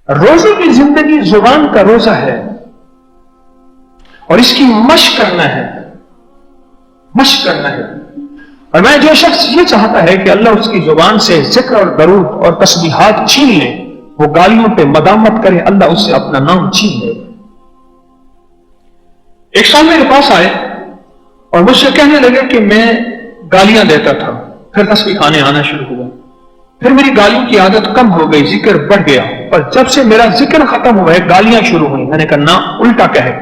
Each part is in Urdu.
روزے کی زندگی زبان کا روزہ ہے اور اس کی مشق کرنا ہے، مشق کرنا ہے۔ اور میں جو شخص یہ چاہتا ہے کہ اللہ اس کی زبان سے ذکر اور درود اور تسبیحات چھین لے، وہ گالیوں پہ مدامت کرے، اللہ اس سے اپنا نام چھین لے۔ ایک سال میرے پاس آئے اور مجھ سے کہنے لگے کہ میں گالیاں دیتا تھا، پھر تسبیح کھانے آنا شروع ہوا، پھر میری گالیوں کی عادت کم ہو گئی، ذکر بڑھ گیا، اور جب سے میرا ذکر ختم ہوا ہے گالیاں شروع ہوئی۔ میں نے کہا نہ، الٹا کہے،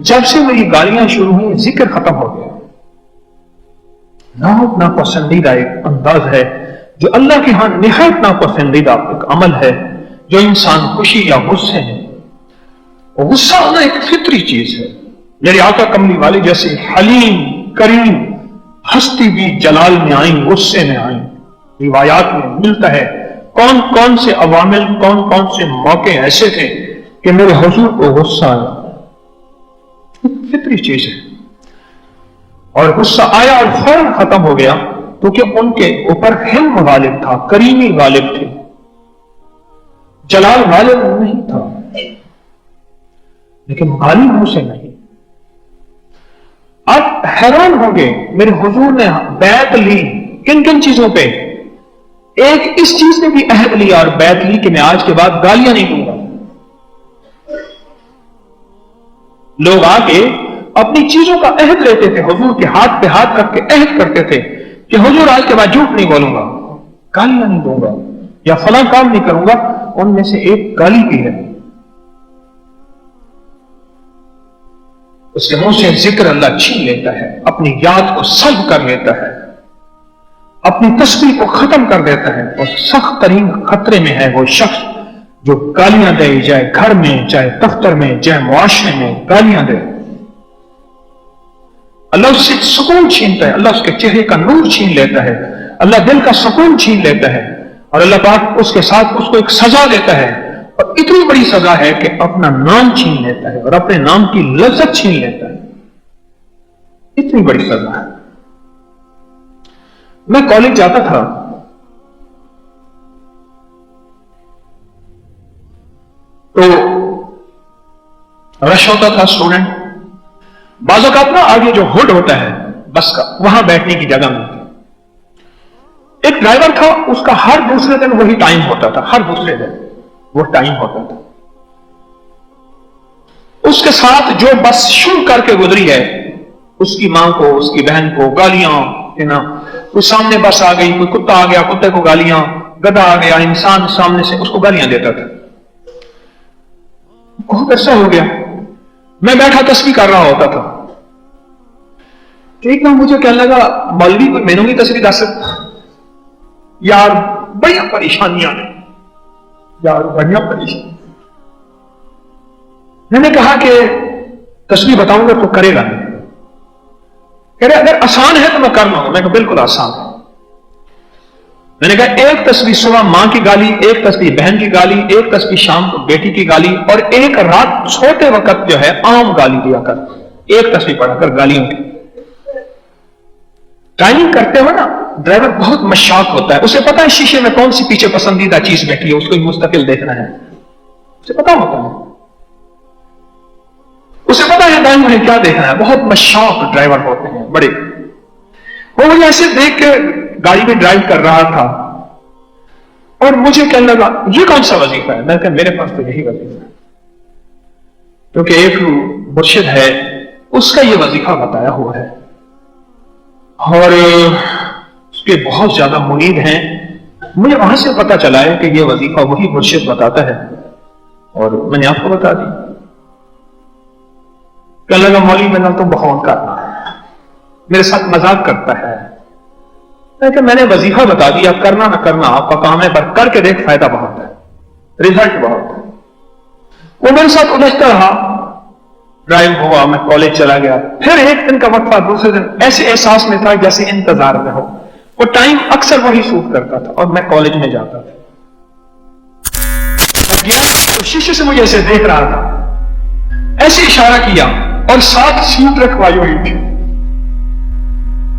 جب سے میری گالیاں شروع ہوئی ذکر ختم ہو گیا۔ نہایت ناپسندیدہ ایک انداز ہے جو اللہ کے ہاں نہایت ناپسندیدہ ایک عمل ہے جو انسان خوشی یا غصے میں، غصہ ہونا ایک فطری چیز ہے۔ میرے آقا کملی والے جیسے حلیم کریم ہستی بھی جلال میں آئیں، غصے میں آئیں۔ روایات میں ملتا ہے کون کون سے عوامل، کون کون سے موقع ایسے تھے کہ میرے حضور کو غصہ آیا۔ فطری چیز ہے، اور غصہ آیا اور فوراً ختم ہو گیا، کیونکہ ان کے اوپر حلم غالب تھا، کریمی غالب تھے، جلال غالب نہیں تھا، لیکن غالب منہ سے نہیں۔ آپ حیران ہوں گے میرے حضور نے بیعت لی کن کن چیزوں پہ؟ ایک اس چیز نے بھی عہد لیا اور بیعت لی کہ میں آج کے بعد گالیاں نہیں دوں گا۔ لوگ آ کے اپنی چیزوں کا عہد لیتے تھے، حضور کے ہاتھ پہ ہاتھ رکھ کے عہد کرتے تھے کہ حضور آج کے بعد جھوٹ نہیں بولوں گا، گالیاں نہیں دوں گا، یا فلاں کام نہیں کروں گا۔ ان میں سے ایک گالی بھی ہے، اس کے منہ سے ذکر اللہ چھین لیتا ہے، اپنی یاد کو سلب کر لیتا ہے، اپنی تسبیح کو ختم کر دیتا ہے، اور سخت ترین خطرے میں ہے وہ شخص جو گالیاں دے، چاہے گھر میں، چاہے دفتر میں، چاہے معاشرے میں گالیاں دے۔ اللہ اس سے سکون چھینتا ہے، اللہ اس کے چہرے کا نور چھین لیتا ہے، اللہ دل کا سکون چھین لیتا ہے، اور اللہ پاک اس کے ساتھ اس کو ایک سزا دیتا ہے، اور اتنی بڑی سزا ہے کہ اپنا نام چھین لیتا ہے اور اپنے نام کی لذت چھین لیتا ہے۔ اتنی بڑی سزا ہے۔ میں کالج جاتا تھا، تو رش ہوتا تھا، اسٹوڈنٹ، بعض اوقات نا آگے جو ہوڈ ہوتا ہے بس کا، وہاں بیٹھنے کی جگہ ملتی۔ ایک ڈرائیور تھا، اس کا ہر دوسرے دن وہی ٹائم ہوتا تھا، ہر دوسرے دن وہ ٹائم ہوتا تھا۔ اس کے ساتھ جو بس شروع کر کے گزری ہے، اس کی ماں کو، اس کی بہن کو گالیاں دینا، کوئی سامنے بس آ گئی، کوئی کتا آ گیا، کتے کو گالیاں، گدھا آ گیا، انسان سامنے سے اس کو گالیاں دیتا تھا۔ بہت عرصہ ہو گیا، میں بیٹھا تسبیح کر رہا ہوتا تھا، ایک دم مجھے کہنے لگا مولوی کوئی مینوں کی تسبیح دس یار، بڑی پریشانیاں ہیں یار، بڑھیا پریشانی۔ میں نے کہا کہ تسبیح بتاؤں گا تو کرے گا نہیں؟ کہہ رہے اگر آسان ہے تو میں کر لوں۔ میں کہا بالکل آسان ہے۔ میں نے کہا ایک تسبیح صبح ماں کی گالی، ایک تسبیح بہن کی گالی، ایک تسبیح شام کو بیٹی کی گالی، اور ایک رات سوتے وقت جو ہے عام گالی دیا کر، ایک تسبیح پڑھا کر گالیوں کی۔ ڈرائیونگ کرتے ہوئے نا ڈرائیور بہت مشاق ہوتا ہے، اسے پتا ہے شیشے میں کون سی پیچھے پسندیدہ چیز بیٹھی ہے، اس کو ہی مستقل دیکھنا ہے، اسے پتا ہوتا ہے، اسے پتا ہے دائیں بائیں کیا دیکھنا ہے۔ بہت مشاق ڈرائیور ہوتے ہیں بڑے۔ وہ مجھے ایسے دیکھ کے گاڑی میں ڈرائیو کر رہا تھا اور مجھے کہنے لگا یہ کون سا وظیفہ ہے؟ میں کہا میرے پاس تو یہی وظیفہ ہے، کیونکہ ایک مرشد ہے اس کا یہ وظیفہ بتایا ہوا ہے، اور اس کے بہت زیادہ مرید ہیں۔ مجھے وہاں سے پتا چلا ہے کہ یہ وظیفہ وہی مرشد بتاتا ہے، اور میں نے آپ کو بتا دی۔ کہنے لگا مولوی میں نے تو بہت کرنا ہے، میرے ساتھ مذاق کرتا ہے۔ میں نے وظیفہ بتا دیا، کرنا نہ کرنا آپ کا کام ہے، پر کر کے دیکھ، فائدہ بہت ہے، رزلٹ بہت ہے۔ وہ میرے ساتھ الجھتا رہا، ڈرائیو ہوا، میں کالج چلا گیا، پھر ایک دن کا وقفہ، دوسرے دن ایسے احساس میں تھا جیسے انتظار میں ہو۔ وہ ٹائم اکثر وہی سوٹ کرتا تھا اور میں کالج میں جاتا تھا۔ تو شیشے سے مجھے ایسے دیکھ رہا تھا، ایسے اشارہ کیا، اور ساتھ سیٹ رکھوائی ہوئی تھی،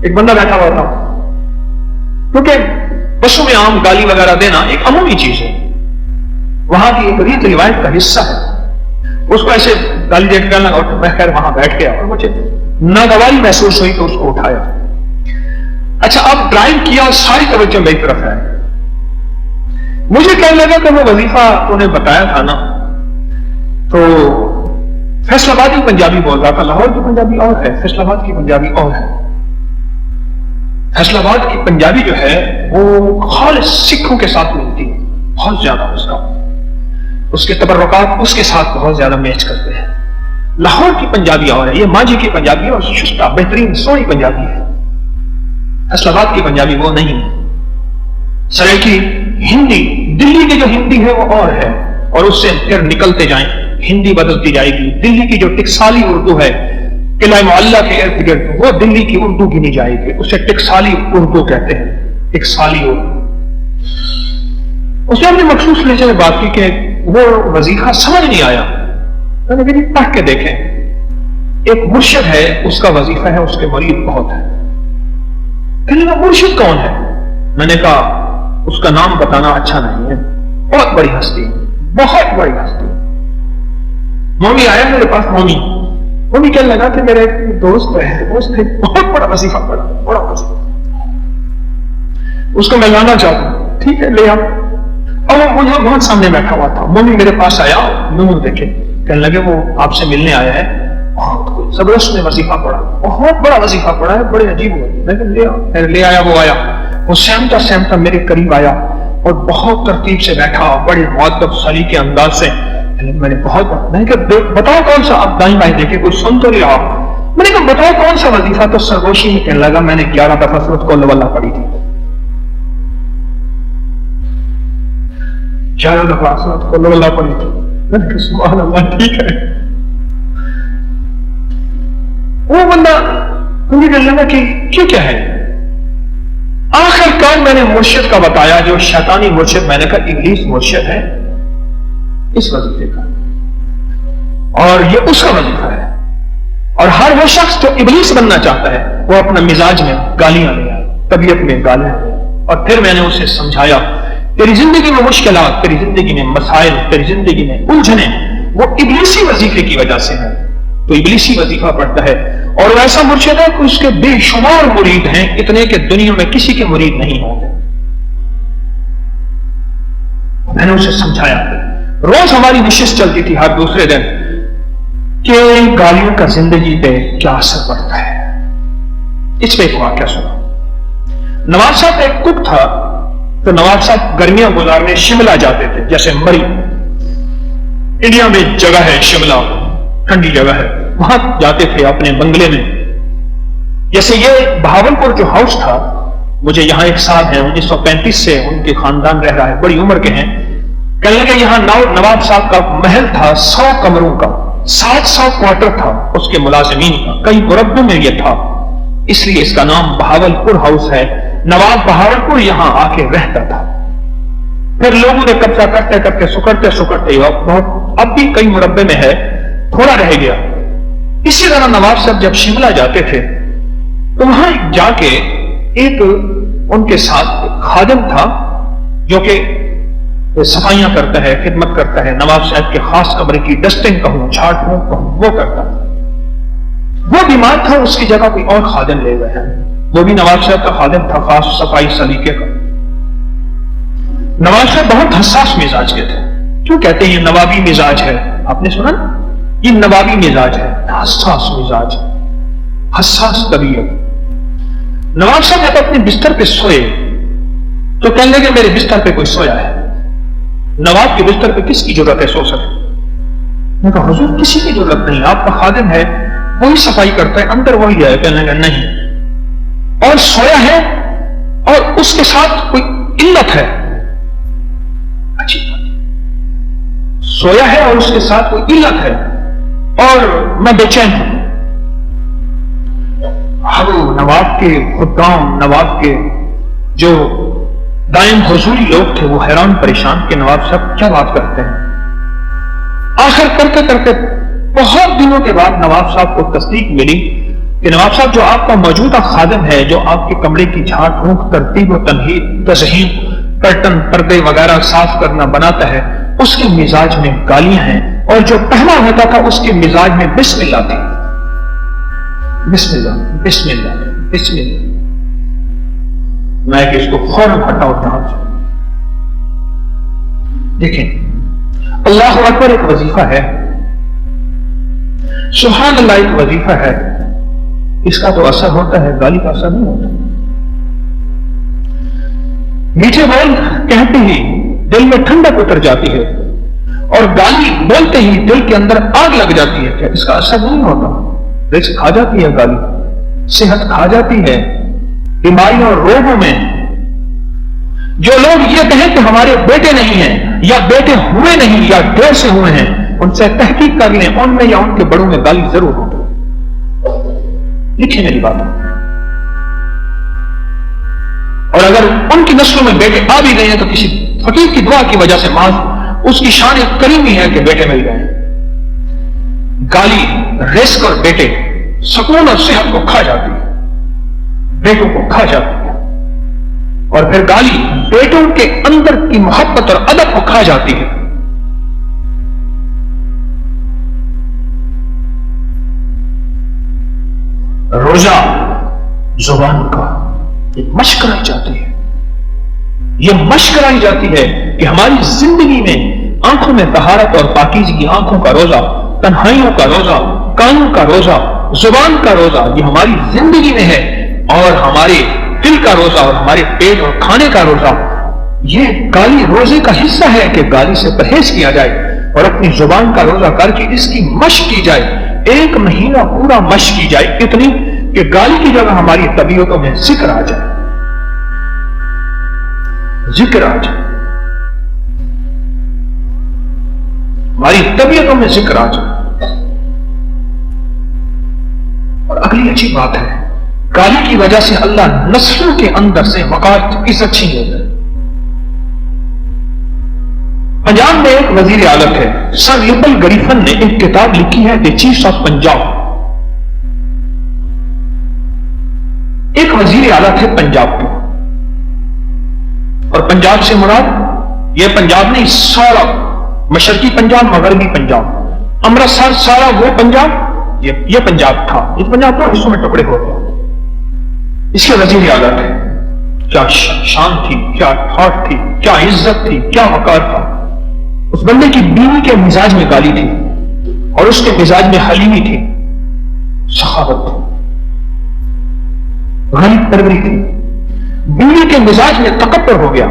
ایک بندہ بیٹھا ہوا تھا، کیونکہ بسوں میں عام گالی وغیرہ دینا ایک عمومی چیز ہے۔ وہاں کی ایک ریت روایت کا حصہ ہے. اس کو ایسے گالی دے کے کہنے لگا, اور میں خیر وہاں بیٹھ گیا اور مجھے ناگواری محسوس ہوئی تو اس کو اٹھایا. اچھا اب ڈرائیو کیا اور ساری توجہ میری طرف ہے. مجھے کہنے لگا کہ وہ وظیفہ تو نے بتایا تھا نا, تو فیصل آباد کی پنجابی بول رہا تھا, لاہور کی پنجابی اور ہے, فیصل آباد کی پنجابی اور ہے. فیصل آباد کی پنجابی جو ہے وہ خالص سکھوں کے ساتھ ملتی ہے, بہت زیادہ اس کے تبرکات اس کے ساتھ بہت زیادہ میچ کرتے ہیں. لاہور کی پنجابی اور ہے, یہ ماجی کی پنجابی اور شستہ بہترین سونی پنجابی ہے. فیصل آباد کی پنجابی وہ نہیں ہے. سرائکی ہندی, دلی کی جو ہندی ہے وہ اور ہے, اور اس سے پھر نکلتے جائیں ہندی بدلتی جائے گی. دلی کی جو ٹکسالی اردو ہے قلعہ معلیٰ کے ارد گرد, وہ دلی کی اردو گنی جائے گی, اسے ٹکسالی اردو کہتے ہیں, ٹکسالی اردو. اس نے اپنے مخصوص لہجے میں بات کی کہ وہ وظیفہ سمجھ نہیں آیا. میں نے کہا پڑھ کے دیکھیں, ایک مرشد ہے, اس کا وظیفہ ہے, اس کے مرید بہت ہے. کہنے لگا مرشد کون ہے؟ میں نے کہا اس کا نام بتانا اچھا نہیں ہے, بہت بڑی ہستی, بہت بڑی ہستی. مومی آیا میرے پاس, مومی کہنے لگا کہ میرا ایک دوست ہے, بہت بڑا وظیفہ پڑا, بڑا وظیفہ, اس کو میں لانا چاہتا ہوں. ٹھیک ہے لے آؤ. اور وہ مجھے بہت سامنے بیٹھا ہوا تھا. مومی میرے پاس آیا, منہ دیکھے, کہنے لگے وہ آپ سے ملنے آیا ہے, بہت زبردست نے وظیفہ پڑھا, بہت بڑا وظیفہ پڑھا ہے, بڑے عجیب ہوئے. لیکن لے آیا. وہ آیا, وہ سہمتا میرے قریب آیا اور بہت ترتیب سے بیٹھا, بڑے مؤدب سلیقے انداز سے. میں نے میں نے کہا بتاؤ کون سا, آپ دائیں بائیں دیکھے کوئی سن تو نہیں رہا. میں نے کہا بتاؤ کون سا وظیفہ, تو سرگوشی میں کہنے لگا میں نے 11 دفعہ سورۃ قل واللہ پڑھی تھی. 11 دفعہ سورۃ قل واللہ پڑھی تھی. میں نے کہا سبحان اللہ, ٹھیک ہے. وہ بندہ مجھے کہنے لگا کہ کیا ہے. آخر کار میں نے مرشد کا بتایا, جو شیطانی مرشد, میں نے کہا ابلیس مرشد ہے اس وظیفے کا, اور یہ اس کا وظیفہ ہے. اور ہر وہ شخص جو ابلیس بننا چاہتا ہے وہ اپنا مزاج میں گالیاں لے آئے, طبیعت میں گالیاں لے آئے. اور پھر میں نے اسے سمجھایا تیری زندگی میں مشکلات, تیری زندگی میں مسائل, تیری زندگی میں الجھنیں, وہ ابلیسی وظیفے کی وجہ سے ہیں. تو ابلیسی وظیفہ پڑھتا ہے, اور وہ ایسا مرشد ہے کہ اس کے بے شمار مرید ہیں, اتنے کہ دنیا میں کسی کے مرید نہیں ہوں گے. میں نے اسے سمجھایا. روز ہماری نشست چلتی تھی ہر دوسرے دن کہ گالیوں کا زندگی پہ کیا اثر پڑتا ہے. اس پہ ایک واقعہ سنا. نواز صاحب ایک کک تھا, تو نواز صاحب گرمیاں گزارنے شملہ جاتے تھے. جیسے مری انڈیا میں جگہ ہے, شملہ ٹھنڈی جگہ ہے, وہاں جاتے تھے اپنے بنگلے میں. جیسے یہ بہاولپور جو ہاؤس تھا, مجھے یہاں ایک صاحب ہیں 1935 سے ان کے خاندان رہ رہا ہے, بڑی عمر کے ہیں. کہنے لگے یہاں نواب صاحب کا محل تھا 100 کمروں کا, 700 کوارٹر تھا اس کے ملازمین کا, کئی مربوں میں یہ تھا, اس لیے اس کا نام بہاولپور ہاؤس ہے. نواب بہاولپور یہاں آ کے رہتا تھا. پھر لوگوں نے قبضہ کرتے کرتے سکڑتے بہت, اب بھی کئی مربے میں ہے, تھوڑا رہ گیا. اسی طرح نواب صاحب جب شملہ جاتے تھے تو وہاں جا کے ایک ان کے ساتھ خادم تھا جو کہ صفائیاں کرتا ہے, خدمت کرتا ہے. نواب صاحب کے خاص کمرے کی ڈسٹنگ کہوں, چھاٹ کہوں, وہ کرتا ہے. وہ بیمار تھا, اس کی جگہ کوئی اور خادم لے گئے ہیں. وہ بھی نواب صاحب کا خادم تھا, خاص صفائی سلیقے کا. نواب صاحب بہت حساس مزاج کے تھے. کیوں کہتے ہیں یہ نوابی مزاج ہے؟ آپ نے سنا, یہ نوابی مزاج ہے, حساس مزاج, حساس طبیعت. نواب صاحب جب اپنے بستر پہ سوئے تو کہنے لگے میرے بستر پہ کوئی سویا ہے. نواب کے بستر پہ کس کی ضرورت ہے سو سکے؟ میں کہا حضور کسی کی ضرورت نہیں, آپ کا خادم ہے, وہی صفائی کرتا ہے, اندر وہی ہے. کہنے لگا نہیں, اور سویا ہے اور اس کے ساتھ کوئی علت ہے. اچھی بات, سویا ہے اور اس کے ساتھ کوئی علت ہے اور میں بے چین ہوں. نواب کے خدام, نواب کے جو دائم حضوری لوگ تھے, وہ حیران پریشان کہ نواب صاحب کیا بات کرتے ہیں. آخر کرتے کرتے بہت دنوں کے بعد نواب صاحب کو تصدیق ملی کہ نواب صاحب جو آپ کا موجودہ خادم ہے, جو آپ کے کمرے کی جھاڑ پھونک, ترتیب و تمہید, تزئین, کرٹن, پردے وغیرہ صاف کرنا, بناتا ہے, اس کے مزاج میں گالیاں ہیں، اور جو پہلا ہوتا تھا اس کے مزاج میں بسم اللہ تھی. بسم اللہ بسم اللہ بسم اللہ. میں کہ اس کو فوراً ہٹاؤ یہاں سے. دیکھیں، اللہ اکبر ایک وظیفہ ہے، سبحان اللہ ایک وظیفہ ہے، اس کا تو اثر ہوتا ہے، گالی کا اثر نہیں ہوتا. میٹھے بول کہتے ہی دل میں ٹھنڈک اتر جاتی ہے، اور گالی بولتے ہی دل کے اندر آگ لگ جاتی ہے. کیا اس کا اثر نہیں ہوتا؟ رزق کھا جاتی ہے گالی، صحت کھا جاتی ہے، بیماریوں اور روگوں میں. جو لوگ یہ کہیں کہ ہمارے بیٹے نہیں ہیں، یا بیٹے ہوئے نہیں، یا دیر سے ہوئے ہیں، ان سے تحقیق کر لیں، ان میں یا ان کے بڑوں میں گالی ضرور ہوتی. لکھیں میری بات. اور اگر ان کی نسلوں میں بیٹے آ بھی گئے ہیں تو کسی فقیر کی دعا کی وجہ سے محض اس کی شان کریمی ہے کہ بیٹے مل گئے. گالی، رزق اور بیٹے سکون اور صحت کو کھا جاتی ہے، بیٹوں کو کھا جاتی ہے. اور پھر گالی بیٹوں کے اندر کی محبت اور ادب کو کھا جاتی ہے. روزہ زبان کا یہ مشق کرائی جاتی ہے، یہ مشق کرائی جاتی ہے کہ ہماری زندگی میں آنکھوں میں طہارت اور پاکیزگی، آنکھوں کا روزہ، تنہائیوں کا روزہ، کانوں کا روزہ، زبان کا روزہ، یہ ہماری زندگی میں ہے. اور ہمارے دل کا روزہ اور ہمارے پیٹ اور کھانے کا روزہ، یہ گالی روزے کا حصہ ہے کہ گالی سے پرہیز کیا جائے اور اپنی زبان کا روزہ کر کے اس کی مشق کی جائے. 1 مہینہ پورا مشق کی جائے، اتنی کہ گالی کی جگہ ہماری طبیعتوں میں ذکر آ جائے، ذکر آ جائے، ہماری طبیعتوں میں ذکر آ جائے. اور اگلی اچھی بات ہے، گالی کی وجہ سے اللہ نسلوں کے اندر سے وقار عزت چھین لیتا ہے. پنجاب میں ایک وزیر اعظم ہے، سر لپل گریفن نے ایک کتاب لکھی ہے، دی چیفز آف پنجاب. ایک وزیر اعلیٰ تھے پنجاب کے، اور پنجاب سے مراد یہ پنجاب نہیں، سارا مشرقی پنجاب، مغربی پنجاب، امرتسر، سارا وہ پنجاب، یہ پنجاب تھا. یہ پنجاب دو حصوں میں ٹکڑے ہو گئے. اس کے وزیر اعلیٰ تھے. کیا شان تھی، کیا ٹھاٹ تھی، کیا عزت تھی، کیا وقار تھا. اس بندے کی بیوی کے مزاج میں گالی تھی، اور اس کے مزاج میں حلیمی تھی، سخاوت تھی، غریب پروری تھی. بیوی کے مزاج میں تکبر ہو گیا،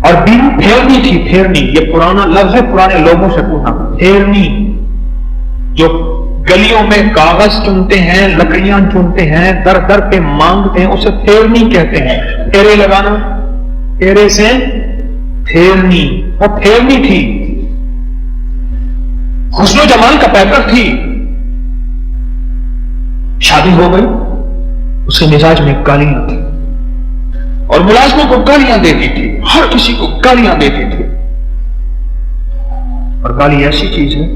اور بیوی پھیرنی تھی. پھیرنی یہ پرانا لفظ ہے، پرانے لوگوں سے پوچھنا. پھیرنی جو گلیوں میں کاغذ چنتے ہیں، لکڑیاں چنتے ہیں، در در پہ مانگتے ہیں، اسے پھیرنی کہتے ہیں. پھیرے لگانا، پھیرے سے پھیرنی. وہ پھیرنی تھی، حسن و جمال کا پیکر تھی. شادی ہو گئی، اس کے مزاج میں گالیاں تھی، اور ملازموں کو گالیاں دیتی تھی، ہر کسی کو گالیاں دیتی تھی. اور گالی ایسی چیز ہے،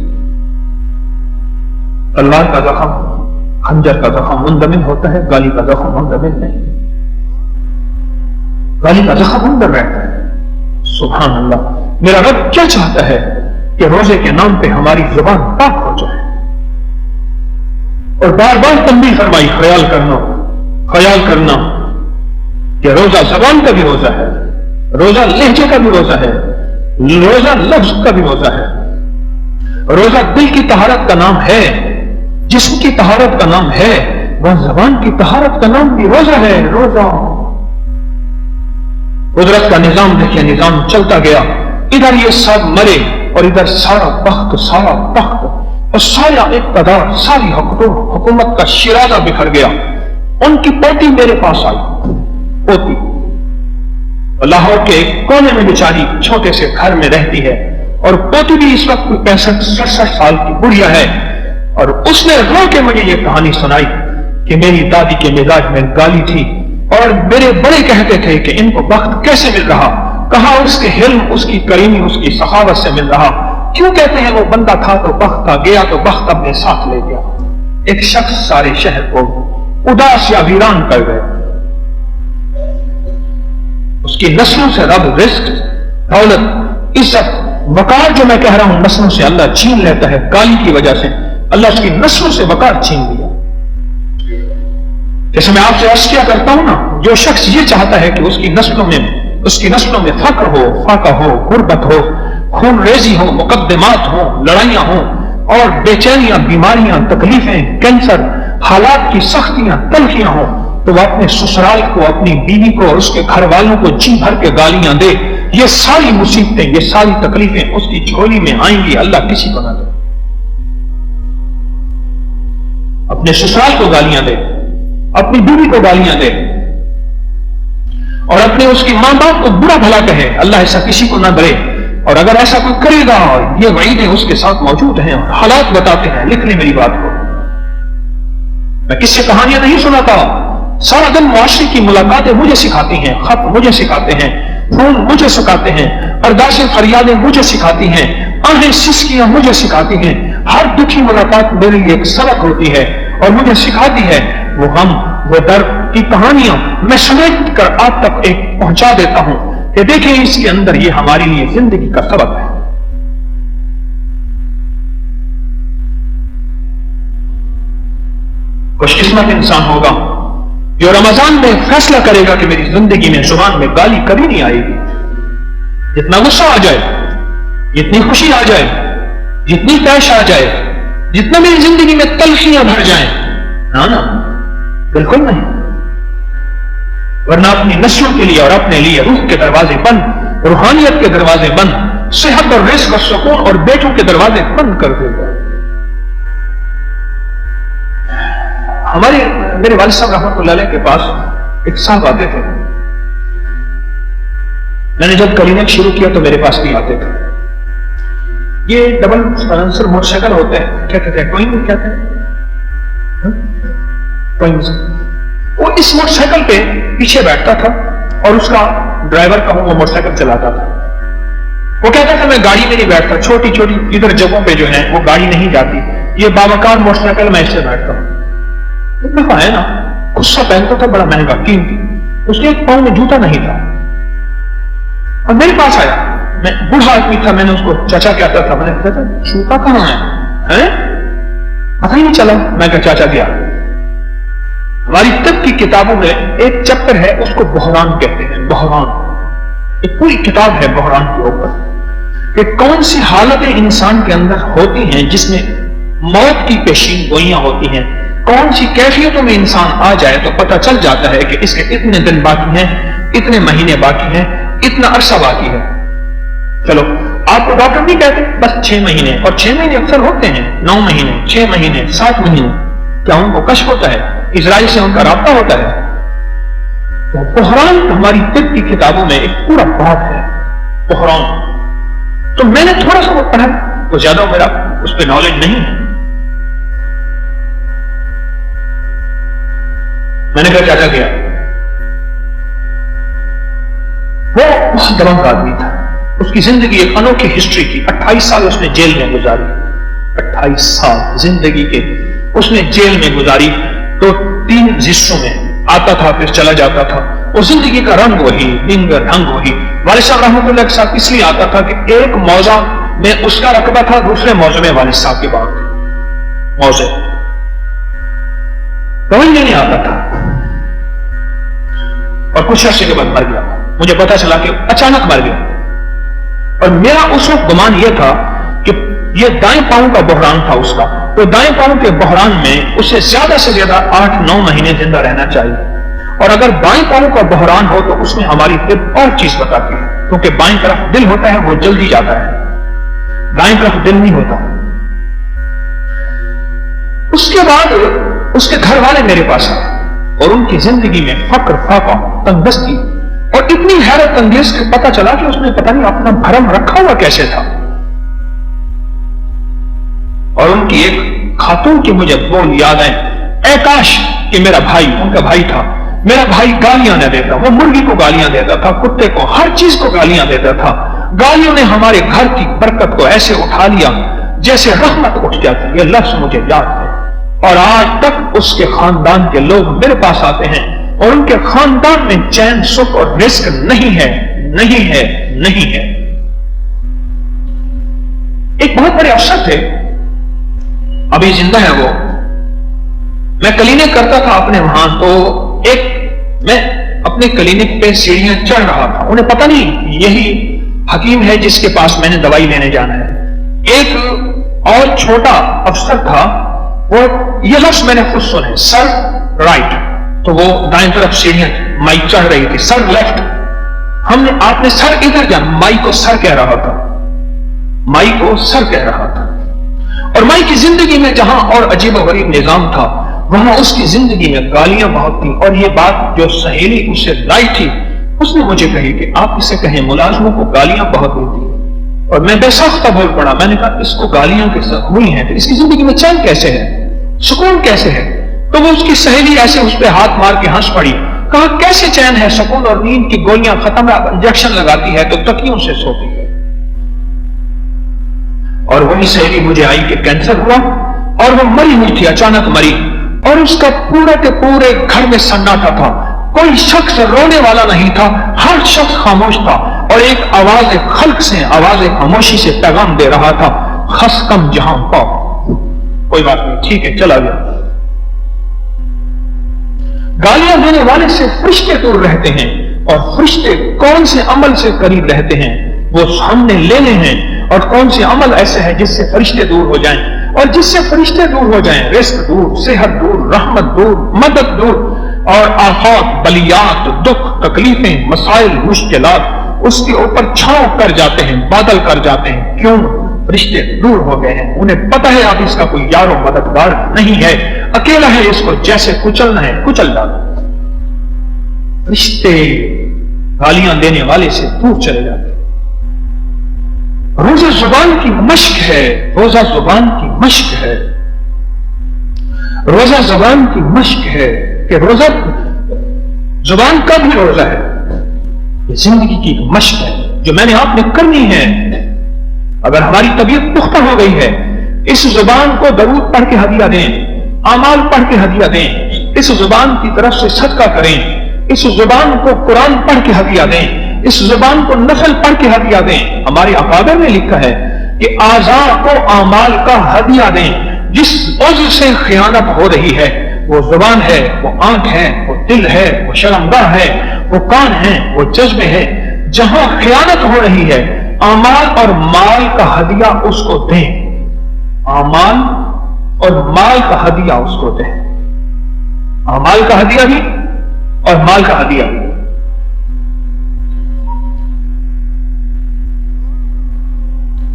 تلوار کا زخم، خنجر کا زخم مندمل ہوتا ہے، گالی کا زخم مندمل نہیں. گالی کا زخم اندر رہتا ہے. سبحان اللہ. میرا رب کیا چاہتا ہے کہ روزے کے نام پہ ہماری زبان پاک ہو جائے. اور بار بار تنبیہ فرمائی، خیال کرنا کہ روزہ زبان کا بھی روزہ ہے، روزہ لہجے کا بھی روزہ ہے، روزہ لفظ کا بھی روزہ ہے. روزہ دل کی طہارت کا نام ہے، جسم کی طہارت کا نام ہے، وہ زبان کی طہارت کا نام بھی روزہ ہے. روزہ قدرت کا نظام دیکھیے، نظام چلتا گیا، ادھر یہ سب مرے اور ادھر سارا تخت اور سارا اقتدار، ساری حکومت کا شرازہ بکھر گیا. ان کی پوتی میرے پاس آئی، پوتی لاہور کے ایک کونے میں بیچاری چھوٹے سے گھر میں رہتی ہے، اور پوتی بھی اس وقت 65-67 سال کی بڑھیا ہے. اور اس نے رو کے مجھے یہ کہانی سنائی کہ میری دادی کے مزاج میں گالی تھی، اور میرے بڑے کہتے تھے کہ ان کو بخت کیسے مل رہا. کہا اس کے حلم، اس کی کریمی، اس کی سخاوت سے مل رہا. کیوں کہتے ہیں وہ بندہ تھا تو بخت تھا، گیا تو بخت اپنے ساتھ لے گیا. ایک شخص سارے شہر کو اداس یا ویران کر گئے. اس کی نسلوں سے رب رزق دولت، عزت، وقار جو میں کہہ رہا ہوں نسلوں سے اللہ چھین لیتا ہے. گالی کی وجہ سے اللہ اس کی نسلوں سے وقار چھین لیا. جیسے میں آپ سے عرض کیا کرتا ہوں نا، جو شخص یہ چاہتا ہے کہ اس کی نسلوں میں فقر ہو، فاقہ ہو، غربت ہو، خون ریزی ہو، مقدمات ہو، لڑائیاں ہوں اور بے چینیاں، بیماریاں، تکلیفیں، کینسر، حالات کی سختیاں، تلخیاں ہوں، تو وہ اپنے سسرال کو، اپنی بیوی کو اور اس کے گھر والوں کو جی بھر کے گالیاں دے. یہ ساری مصیبتیں، یہ ساری تکلیفیں اس کی جھولی میں آئیں گی، اللہ کسی کو نہ دے. اپنے سسرال کو گالیاں دے، اپنی بیوی کو گالیاں دے اور اپنے اس کی ماں باپ کو برا بھلا کہے، اللہ ایسا کسی کو نہ کرے. اور اگر ایسا کوئی کرے گا، اور یہ وعیدیں اس کے ساتھ موجود ہیں، حالات بتاتے ہیں. لکھ لیں میری بات کو، میں کس سے کہانیاں نہیں سناتا. سارا دن معاشرے کی ملاقاتیں مجھے سکھاتی ہیں، خط مجھے سکھاتے ہیں، فون مجھے سکھاتے ہیں، ارداسیں فریادیں مجھے سکھاتی ہیں، آہیں سسکیاں مجھے سکھاتی ہیں. ہر دکھی ملاقات میرے لیے ایک سبق ہوتی ہے اور مجھے سکھاتی ہے وہ غم، وہ درد کی کہانیاں میں سمیٹ کر آپ تک ایک پہنچا دیتا ہوں کہ دیکھیں اس کے اندر یہ ہماری لیے زندگی کا سبق ہے. خوش قسمت انسان ہوگا جو رمضان میں فیصلہ کرے گا کہ میری زندگی میں زبان میں گالی کبھی نہیں آئے گی. جتنا غصہ آ جائے، جتنی خوشی آ جائے، جتنی پیش آ جائے، جتنا میری زندگی میں تلخیاں بھر جائیں، نا بالکل نہیں. ورنہ اپنی نسلوں کے لیے اور اپنے لیے روح کے دروازے بند، روحانیت کے دروازے بند، صحت اور رزق اور سکون اور بیٹوں کے دروازے بند کر دے گا. میرے والد صاحب رحمۃ اللہ علیہ کے پاس ایک صاحب آتے تھے. میں نے جب کلینک شروع کیا تو میرے پاس بھی آتے تھے. یہ ڈبل سائلنسر موٹر سائیکل ہوتے ہیں، کیا کہتے ہیں، ٹوئنگ کہتے ہیں، ٹوئنگز. وہ اس موٹر سائیکل پہ پیچھے بیٹھتا تھا اور اس کا ڈرائیور کا وہ موٹر سائیکل چلاتا تھا. وہ کہتا تھا میں گاڑی میں نہیں بیٹھتا، چھوٹی چھوٹی ادھر جگہوں پہ جو ہے وہ گاڑی نہیں جاتی، یہ باوقار موٹر سائیکل میں اس سے بیٹھتا ہوں. اتنا ہے نا، غصہ پہنتا تھا بڑا مہنگا قیمتی، اس کے ایک پاؤں میں جوتا نہیں تھا اور میرے پاس آیا. میں بوڑھا آدمی تھا، میں نے اس کو چاچا کہتا تھا. میں نے کہا جوتا کہاں ہے، پتہ ہی نہیں چلا. میں کہا چاچا گیا. ہماری طب کی کتابوں میں ایک چیپٹر ہے، اس کو بحران کہتے ہیں. بحران ایک پوری کتاب ہے بحران کے اوپر کہ کون سی حالتیں انسان کے اندر ہوتی ہیں جس میں موت کی پیشین گوئیاں ہوتی ہیں. کون سی کیفیتوں میں انسان آ جائے تو پتہ چل جاتا ہے کہ اس کے اتنے دن باقی ہیں، اتنے مہینے باقی ہیں، اتنا عرصہ باقی ہے. چلو آپ کو ڈاکٹر نہیں کہتے بس 6 مہینے، اور 6 مہینے اکثر ہوتے ہیں، 9 مہینے، 6 مہینے، 7 مہینے. کیا ان کو کشف ہوتا ہے؟ اسرائیل سے ان کا رابطہ ہوتا ہے؟ تو بحران ہماری طب کی کتابوں میں ایک پورا باب ہے بحران. تو میں نے تھوڑا سا وہ پڑھا، تو زیادہ میرا اس پہ نالج نہیں ہے. میں نے کہا چاچا گیا. وہ بہت دماغ آدمی تھا، اس کی زندگی ایک انوکھی ہسٹری کی. 28 سال اس نے جیل میں گزاری، 28 سال زندگی کے اس نے جیل میں گزاری. تو 3 حصوں میں آتا تھا پھر چلا جاتا تھا. اور زندگی کا رنگ وہی، ڈھنگ وہی. والد صاحب رحمۃ اللہ کے ساتھ اس لیے آتا تھا کہ ایک موضوع میں اس کا رقبہ تھا، دوسرے موضوع میں والد صاحب کے بعد موضوع سمجھ نہیں آتا تھا. اور کچھ عرصے کے بعد مر گیا. مجھے پتا چلا کہ اچانک مر گیا. اور میرا اس وقت گمان یہ تھا کہ یہ دائیں پاؤں کا بحران تھا اس کا. تو دائیں پاؤں کے بحران میں اسے زیادہ سے زیادہ 8-9 مہینے زندہ رہنا چاہیے. اور اگر بائیں پاؤں کا بحران ہو تو اس میں ہماری طب اور چیز بتاتی ہے، کیونکہ بائیں طرف دل ہوتا ہے وہ جلدی جاتا ہے، دائیں طرف دل نہیں ہوتا. اس کے بعد اس کے گھر والے میرے پاس آئے اور ان کی زندگی میں فقر، فاقہ، تنگدستی اور اتنی حیرت انگیز کہ پتا چلا کہ اس نے پتہ نہیں اپنا بھرم رکھا ہوا کیسے تھا. اور ان کی ایک خاتون کی مجھے بول یاد آئے، اے کاش کہ میرا بھائی، ان کا بھائی تھا، میرا بھائی گالیاں نہ دیتا. وہ مرغی کو گالیاں دیتا تھا، کتے کو، ہر چیز کو گالیاں دیتا تھا. گالیوں نے ہمارے گھر کی برکت کو ایسے اٹھا لیا جیسے رحمت اٹھ جاتی. یہ لفظ مجھے یاد ہے. اور آج تک اس کے خاندان کے لوگ میرے پاس آتے ہیں اور ان کے خاندان میں چین، سکھ اور رزق نہیں ہے، نہیں ہے، نہیں ہے. بہت بڑے افسر تھے، ابھی زندہ ہے وہ. میں کلینک کرتا تھا اپنے وہاں، تو میں اپنے کلینک پہ سیڑھیاں چڑھ رہا تھا. انہیں پتہ نہیں یہی حکیم ہے جس کے پاس میں نے دوائی لینے جانا ہے. ایک اور چھوٹا افسر تھا، وہ یہ لفظ میں نے خود سنے، سر رائٹ، تو وہ دائیں طرف سیڑھیاں مائی چڑھ رہی تھی، سر لیفٹ. آپ نے سر ادھر جانا، مائی کو سر کہہ رہا تھا، مائی کو سر کہہ رہا تھا. اور مائی کی زندگی میں جہاں اور عجیب و غریب نظام تھا، وہاں اس کی زندگی میں گالیاں بہت تھیں. اور یہ بات جو سہیلی اسے لائی تھی، اس نے مجھے کہی کہ آپ اسے کہیں ملازموں کو گالیاں بہت ہوتی ہیں. اور میں بے ساختہ بول پڑا. میں نے کہا اس کو گالیاں کے ساتھ ہوئی ہیں تو اس کی زندگی میں چین کیسے ہے، سکون کیسے ہے؟ تو وہ اس کی سہیلی ایسے اس پہ ہاتھ مار کے ہنس پڑی. کہا کیسے چین ہے، سکون اور نیند کی گولیاں ختم ہے، انجیکشن لگاتی ہے تو تکیوں سے سوتی ہے. اور وہی سہیلی مجھے آئی کہ کینسر ہوا اور وہ مری ہوئی تھی، اچانک مری. اور اس کا پورے کے پورے گھر میں سناٹا تھا، کوئی شخص رونے والا نہیں تھا، ہر شخص خاموش تھا. اور ایک آواز خلق سے، آواز خاموشی سے پیغام دے رہا تھا، خس کم جہاں پاؤ. کوئی بات نہیں، ٹھیک ہے، چلا گیا. گالیاں دینے والے سے فرشتے دور رہتے ہیں، اور فرشتے کون سے عمل سے قریب رہتے ہیں وہ سامنے لینے ہیں. اور کون سے عمل ایسے ہیں جس سے فرشتے دور ہو جائیں، اور جس سے فرشتے دور ہو جائیں رزق دور، صحت دور، رحمت دور، مدد دور، اور آفات، بلیات، دکھ، تکلیفیں، مسائل، مشکلات اس کے اوپر چھاؤں کر جاتے ہیں، بادل کر جاتے ہیں. کیوں؟ رشتے دور ہو گئے ہیں. انہیں پتہ ہے اب اس کا کوئی یار و مددگار نہیں ہے، اکیلا ہے، اس کو جیسے کچلنا ہے کچل ڈالو. رشتے گالیاں دینے والے سے دور چلے جاتے ہیں. روزہ زبان کی مشق ہے، روزہ زبان کی مشق ہے، روزہ زبان کی مشق ہے. کہ روزہ زبان کا بھی روزہ ہے، یہ زندگی کی ایک مشق ہے جو میں نے آپ نے کرنی ہے. اگر ہماری طبیعت پختہ ہو گئی ہے، اس زبان کو درود پڑھ کے ہدیہ دیں، اعمال پڑھ کے ہدیہ دیں، اس زبان کی طرف سے صدقہ کریں، اس زبان کو قرآن پڑھ کے ہدیہ دیں، اس زبان کو نفل پڑھ کے ہدیہ دیں. ہمارے اکابر نے لکھا ہے کہ اعضاء کو اعمال کا ہدیہ دیں. جس عضو سے خیانت ہو رہی ہے وہ زبان ہے، وہ آنکھ ہے، وہ دل ہے، وہ شرمگاہ ہے، وہ کان ہے، وہ جذبے ہے. جہاں خیانت ہو رہی ہے اعمال اور مال کا ہدیہ اس کو دیں، اعمال اور مال کا ہدیہ اس کو دیں. اعمال کا ہدیہ بھی اور مال کا ہدیہ بھی.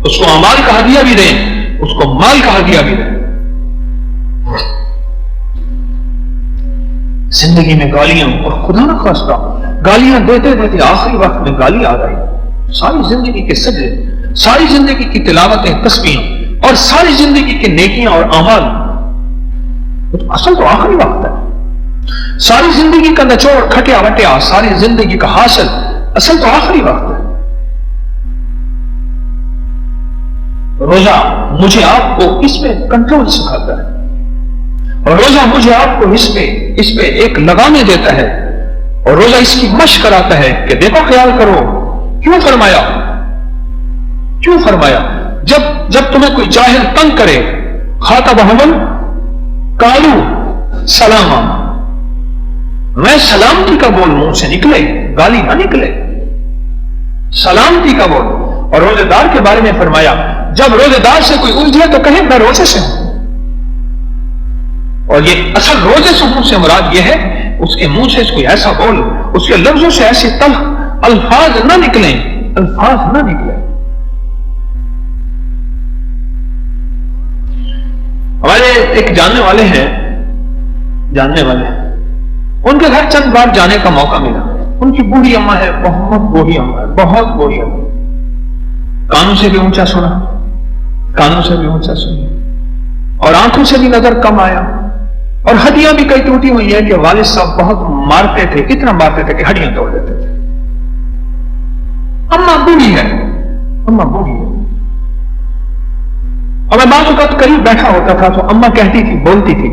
اس کو اعمال کا ہدیہ بھی دیں، اس کو مال کا ہدیہ بھی دیں. زندگی میں گالیاں، اور خدا نہ خواستہ گالیاں دیتے دیتے آخری وقت میں گالی آ گئی. ساری زندگی کے سجدے، ساری زندگی کی تلاوتیں، تسبیحیں، اور ساری زندگی کے نیکیاں اور اعمال، اصل تو آخری وقت ہے. ساری زندگی کا نچوڑ کھٹیا وٹیا، ساری زندگی کا حاصل اصل تو آخری وقت ہے. روزہ مجھے آپ کو اس میں کنٹرول سکھاتا ہے، اور روزہ مجھے آپ کو اس پہ ایک لگانے دیتا ہے، اور روزہ اس کی مشق کراتا ہے کہ دیکھو خیال کرو. کیوں فرمایا؟ کیوں فرمایا؟ جب تمہیں کوئی جاہل تنگ کرے، خاطبہم قالوا سلاما، میں سلامتی کا بول منہ سے نکلے، گالی نہ نکلے، سلامتی کا بول. اور روزے دار کے بارے میں فرمایا جب روزے دار سے کوئی الجھے تو کہے میں روزے سے ہوں. اور یہ اصل روزے سے ہوں سے مراد یہ ہے اس کے منہ سے کوئی ایسا بول، اس کے لفظوں سے ایسے تلخ الفاظ نہ نکلیں، الفاظ نہ نکلیں. ہمارے ایک جاننے والے ہیں، ان کے گھر چند بار جانے کا موقع ملا. ان کی بوڑھی اماں ہے، بہت بوڑھی اماں ہے، بہت بوڑھی اماں. کانوں سے بھی اونچا سنا، کانوں سے بھی اونچا سنا، اور آنکھوں سے بھی نظر کم آیا، اور ہڈیاں بھی کئی ٹوٹی ہوئی ہیں کہ والد صاحب بہت مارتے تھے، اتنا مارتے تھے کہ ہڈیاں توڑ دیتے تھے. اماں بوڑھی ہے، اماں بوڑھی ہے. اور میں بعض اوقات قریب بیٹھا ہوتا تھا تو اماں کہتی تھی، بولتی تھی،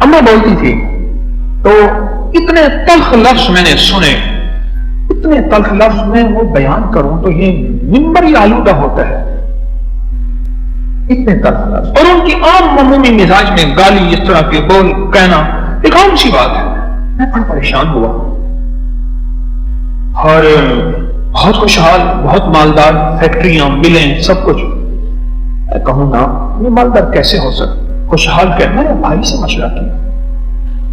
اماں بولتی تھی تو اتنے تلخ لفظ میں نے سنے، اتنے تلخ لفظ میں وہ بیان کروں تو یہ منبر ہی آلودہ ہوتا ہے. اتنے تر حالات، اور ان کی عام معمولی مزاج میں گالی اس طرح کے بول کہنا ایک عام سی بات ہے۔ میں بڑا پریشان ہوا، اور بہت خوشحال، بہت مالدار، فیکٹریاں، ملیں، سب کچھ۔ میں کہوں نا یہ مالدار کیسے ہو سکتا، خوشحال کہ میرے بھائی سے مشورہ کیا،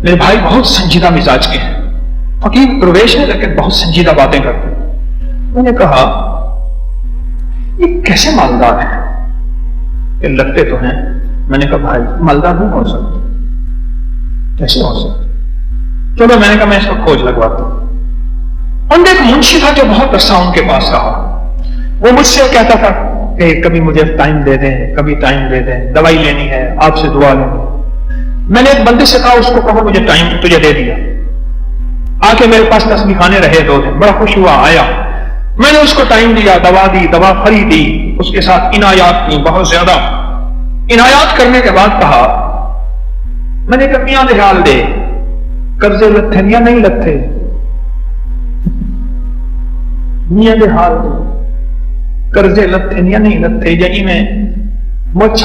میرے بھائی بہت سنجیدہ مزاج کے ہیں، فقیر پرویش ہے لیکن بہت سنجیدہ باتیں کرتے ہیں۔ میں نے کہا یہ کیسے مالدار ہیں، یہ لگتے تو ہیں۔ میں نے کہا بھائی مالدار نہیں ہو سکتے، کیسے ہو سکتے؟ چلو میں نے کہا میں اس کو کھوج لگواتا ہوں۔ ان ایک منشی تھا جو بہت عرصہ ان کے پاس رہا، وہ مجھ سے کہتا تھا کہ کبھی مجھے ٹائم دے دیں، کبھی ٹائم دے دیں، دوائی لینی ہے، آپ سے دعا لینی ہے۔ میں نے ایک بندے سے کہا اس کو کہو مجھے ٹائم تجھے دے دیا، آ کے میرے پاس تسبیح خانے رہے 2 دن، بڑا خوش ہوا، آیا، میں نے اس کو ٹائم دیا، دوا دی، دوا خریدی، اس کے ساتھ عنایات کی بہت زیادہ۔ عنایات کرنے کے بعد کہا، میں نے کہا میاں دہال دے، قرضے لتھے یا نہیں لتھے؟ میاں دہال دے، قرضے لتھے یا نہیں لتھے؟ یعنی میں مچھ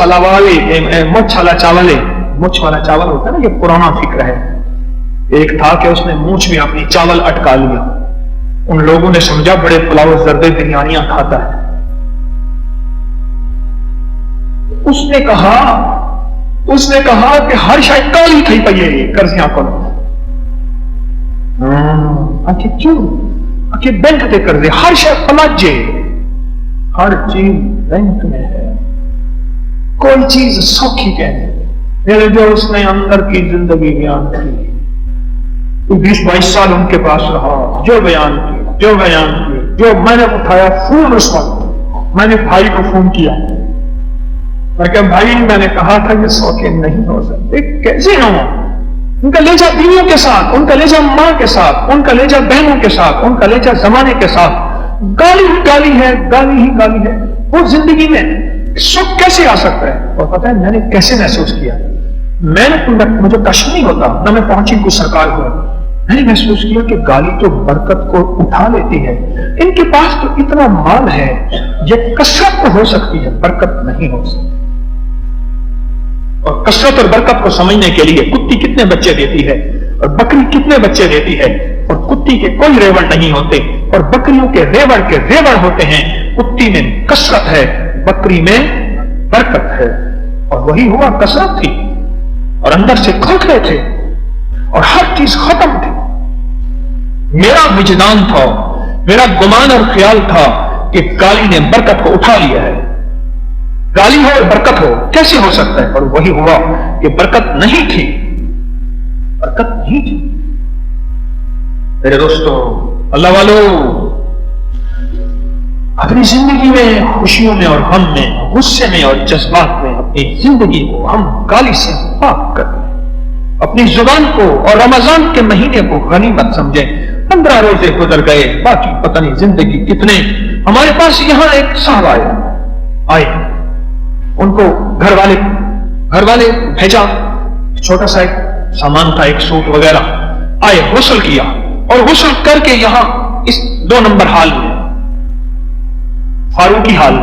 والا چاول ہوتا ہے نا، یہ پرانا فکر ہے۔ ایک تھا کہ اس نے مونچھ میں اپنی چاول اٹکا لیا، ان لوگوں نے سمجھا بڑے پلاؤ زردے بریانیاں کھاتا ہے۔ اس نے کہا کہ ہر شاید کالی تھی پئی قرضیاں کو، کیوں؟ کہ بینک کے قرضے، ہر شاید فلاجے، ہر چیز بینک میں ہے، کوئی چیز سوکھی کہنے۔ میرے جو اس نے اندر کی زندگی بیان کی، 20-22 سال ان کے پاس رہا، جو بیان کی، جو میں نے اٹھایا فون، اس وقت میں نے بھائی کو فون کیا، میں کہ بھائی میں نے کہا تھا یہ سوکھے نہیں ہو سکتے، کیسے ہوں؟ ان کا لہجہ بیویوں کے ساتھ، ان کا لہجہ ماں کے ساتھ، ان کا لہجہ بہنوں کے ساتھ، ان کا لہجہ زمانے کے ساتھ، گالی ہی گالی ہے، گالی ہی گالی ہے۔ وہ زندگی میں سکھ کیسے آ سکتا ہے؟ اور پتہ ہے میں نے کیسے محسوس کیا؟ مجھے کشف نہیں ہوتا، نہ میں پہنچی کوئی سرکار کو، میں نے محسوس کیا کہ گالی تو برکت کو اٹھا لیتی ہے۔ ان کے پاس تو اتنا مال ہے، یہ کثرت تو ہو سکتی ہے، برکت نہیں ہو سکتی۔ اور کثرت اور برکت کو سمجھنے کے لیے کتی کتنے بچے دیتی ہے اور بکری کتنے بچے دیتی ہے، اور کتی کے کوئی ریوڑ نہیں ہوتے اور بکریوں کے ریوڑ ہوتے ہیں۔ کتی میں کثرت ہے، بکری میں برکت ہے، اور وہی ہوا، کثرت تھی اور اندر سے کھوکھلے تھے اور ہر چیز ختم تھی۔ میرا وجدان تھا، میرا گمان اور خیال تھا کہ گالی نے برکت کو اٹھا لیا ہے، گالی ہو اور برکت ہو کیسے ہو سکتا ہے؟ اور وہی ہوا کہ برکت نہیں تھی، برکت نہیں تھی۔ میرے دوستو، اللہ والو، اپنی زندگی میں خوشیوں میں اور غم میں، غصے میں اور جذبات میں اپنی زندگی کو ہم گالی سے پاک کریں، اپنی زبان کو اور رمضان کے مہینے کو غنیمت سمجھیں۔ 15 روزے گزر گئے، باقی پتہ نہیں زندگی کتنے۔ ہمارے پاس یہاں ایک صاحب آئے، ان کو گھر والے بھیجا، چھوٹا سا ایک سامان تھا، ایک سوٹ وغیرہ، آئے، غسل کیا، اور غسل کر کے یہاں اس 2 نمبر حال میں، فاروقی حال،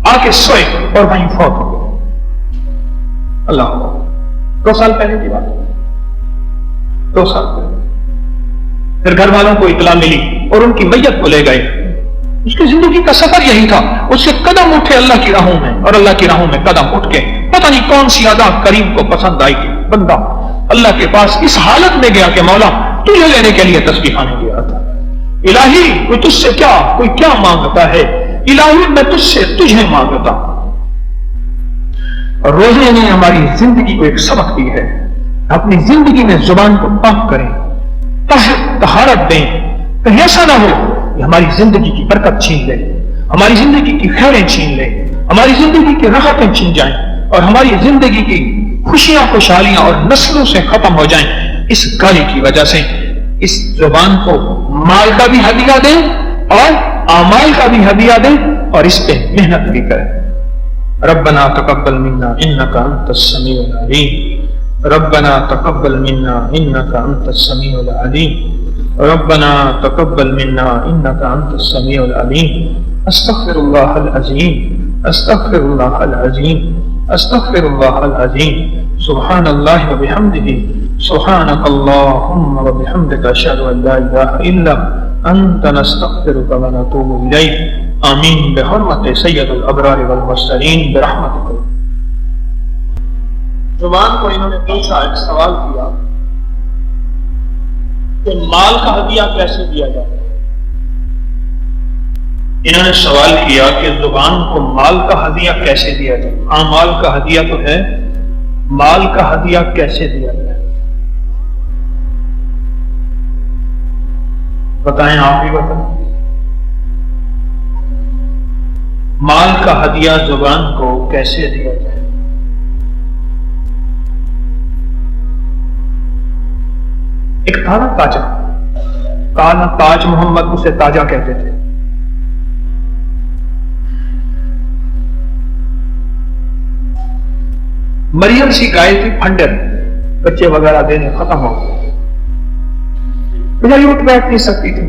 آ کے سوئے اور وہیں فوت ہو گئے۔ اللہ، 2 سال پہلے کی بات، 2 سال پہلے۔ پھر گھر والوں کو اطلاع ملی اور ان کی میت کو لے گئے۔ اس کی زندگی کا سفر یہی تھا، اس کے قدم اٹھے اللہ کی راہوں میں، اور اللہ کی راہوں میں قدم اٹھ کے پتہ نہیں کون سی ادا کریم کو پسند آئی کہ بندہ اللہ کے پاس اس حالت میں گیا کہ مولا تجھے لینے کے لیے تسبیح خانے گیا تھا۔ الہی کوئی تجھ سے کوئی کیا مانگتا ہے، الہی میں تجھ سے تجھے مانگتا۔ اور روزے نے ہماری زندگی کو ایک سبق دی ہے، اپنی زندگی میں زبان کو پاک کریں، طہارت دیں، کہیں ایسا نہ ہو کہ ہماری زندگی کی برکت چھین لے، ہماری زندگی کی خیریں چھین لے، ہماری زندگی کی راحتیں چھین جائیں، اور ہماری زندگی کی خوشیاں خوشحالیاں اور نسلوں سے ختم ہو جائیں اس گالی کی وجہ سے۔ اس زبان کو مال کا بھی ہدیہ دیں اور اعمال کا بھی ہدیہ دیں، اور اس پہ محنت بھی کریں۔ ربنا تقبل منا انک انت السمیع العلیم، ربنا تقبل منا انک انت السمیع العلیم، ربنا تقبل منا انک انت السمیع العلیم۔ استغفر اللہ العظیم استغفرullah العظیم استغفرullah العظیم سبحان اللہ وبحمدہ سبحانک اللہم وبحمدک اشہد ان لا الہ الا انت نستغفرک ونتوب الیک آمین بحرمت سید الابرار والمرسلین برحمتک۔ زبان کو انہوں نے پوچھا، ایک سوال کیا کہ مال کا ہدیہ کیسے دیا جائے؟ انہوں نے سوال کیا کہ زبان کو مال کا ہدیہ کیسے دیا جائے؟ ہاں مال کا ہدیہ تو ہے، مال کا ہدیہ کیسے دیا جائے؟ بتائیں، آپ بھی بتائیں، مال کا ہدیہ زبان کو کیسے دیا جائے؟ ایک تھا نا تاجا، کانا تاج محمد، اسے تاجا کہتے تھے۔ مریم سی گائے تھی پھنڈر، بچے وغیرہ دینے ختم ہو گئے، بیچاری اٹھ بیٹھ نہیں سکتی تھی،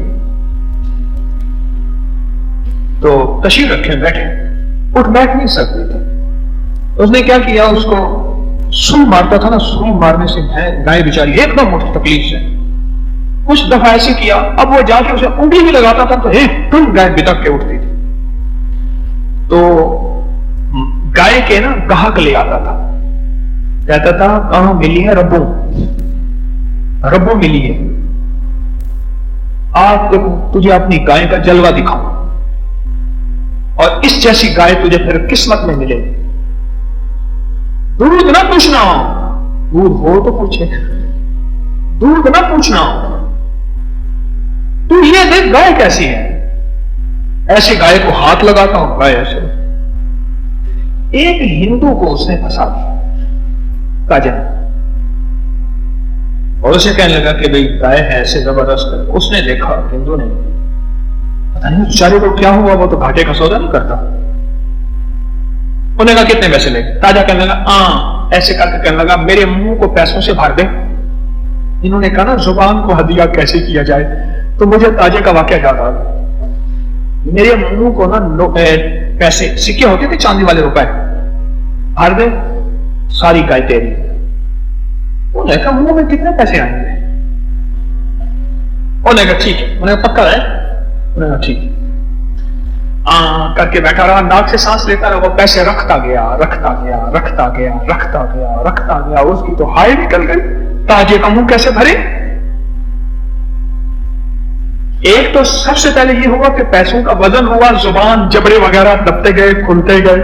تو تشریف رکھے بیٹھے، اٹھ بیٹھ نہیں سکتی تھی۔ اس نے کیا کیا، اس کو سو مارتا تھا نا، سو مارنے سے گائے بیچاری ایک دم اٹھ تکلیف سے، کچھ دفعہ ایسے کیا، اب وہ جا کے اسے انگلی بھی لگاتا تھا تو ایک دم گائے بتک کے اٹھتی تھی۔ تو گائے کے نا گاہک لے آتا تھا، کہتا تھا کہاں ملی ہے ربو، ربو ملی ہے، آج تجھے اپنی گائے کا جلوہ دکھاؤں، اور اس جیسی گائے تجھے پھر قسمت میں ملے۔ دودھ نہ پوچھنا، دودھ ہو تو پوچھے، دودھ نہ پوچھنا، تو یہ دیکھ گائے کیسی ہے، ایسی گائے کو ہاتھ لگاتا ہوں، گائے ایسے۔ ایک ہندو کو اس نے پھنسا دیا تاجا، اور اسے کہنے لگا کہ بھئی گائے ہے ایسے زبردست، اس نے دیکھا ہندو نے، پتہ نہیں بیچارے کو کیا ہوا، وہ تو گھاٹے کا سودا نہیں کرتا۔ انہوں نے کہا کتنے پیسے لے؟ تاجا کہنے لگا ایسے کر کے کہنے لگا میرے منہ کو پیسوں سے بھر دے۔ انہوں نے کہا نا زبان کو ہدیہ کیسے کیا جائے، تو مجھے تاجے کا واقعہ یاد آ گیا۔ میرے منہ کو نا پیسے، سکے ہوتے تھے چاندی والے روپے، بھر دے، ساری گائے تیری۔ انہوں نے کہا منہ میں کتنے پیسے آئیں گے؟ انہوں نے کہا ٹھیک ہے، انہوں نے کہا پکا ہے؟ انہوں نے کہا ٹھیک ہے، کر کے بیٹھا رہا، ناک سے سانس لیتا رہا، وہ پیسے رکھتا گیا رکھتا گیا رکھتا گیا رکھتا گیا رکھتا گیا، اس کی تو ہائے نکل گئی، تاجے کا منہ کیسے بھرے؟ ایک تو سب سے پہلے یہ ہوا کہ پیسوں کا وزن ہوا، زبان جبڑے وغیرہ دبتے گئے، کھلتے گئے،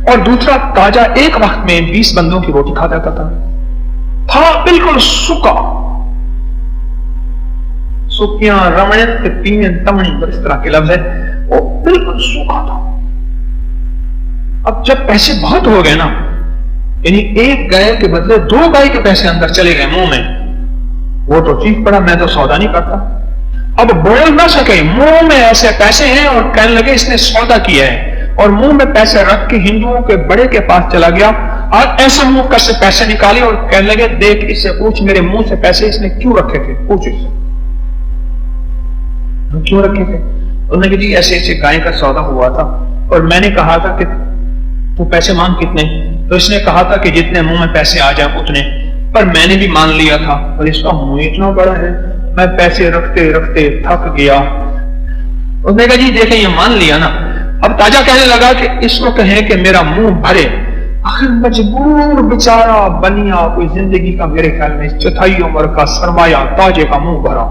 اور دوسرا تاجا ایک وقت میں 20 بندوں کی روٹی کھا جاتا تھا بالکل سکا، سکیاں رمڑیں پینے تمڑی، اس طرح کے لفظ ہے، وہ بالکل سوکھا تھا۔ اب جب پیسے بہت ہو گئے نا، یعنی ایک گائے کے بدلے 2 گائے کے پیسے اندر چلے گئے منہ میں، وہ تو چیخ پڑا میں تو سودا نہیں کرتا، اب بول نہ سکے، منہ میں ایسے پیسے ہیں، اور کہنے لگے اس نے سودا کیا ہے، اور منہ میں پیسے رکھ کے ہندوؤں کے بڑے کے پاس چلا گیا، اور ایسے منہ کر سے پیسے نکالے، اور کہنے لگے دیکھ اس سے پوچھ میرے منہ سے پیسے اس نے کیوں رکھے تھے، پوچھ اس سے کیوں رکھے تھے؟ انہوں نے کہا جی ایسے ایسے گائے کا سودا ہوا تھا، اور میں نے کہا تھا کہ تو پیسے مانگ کتنے، تو اس نے کہا تھا کہ جتنے منہ میں پیسے آ جائیں اتنے، پر میں نے بھی مان لیا تھا، اور اس کا منہ اتنا بڑا ہے، میں پیسے رکھتے رکھتے تھک گیا۔ اس نے کہا جی دیکھیں یہ مان لیا نا، اب تاجا کہنے لگا کہ اس کو کہیں کہ میرا منہ بھرے، آخر مجبور بیچارہ بنیا، کوئی زندگی کا میرے خیال میں 4 عمر کا سرمایہ تاجے کا منہ بھرا،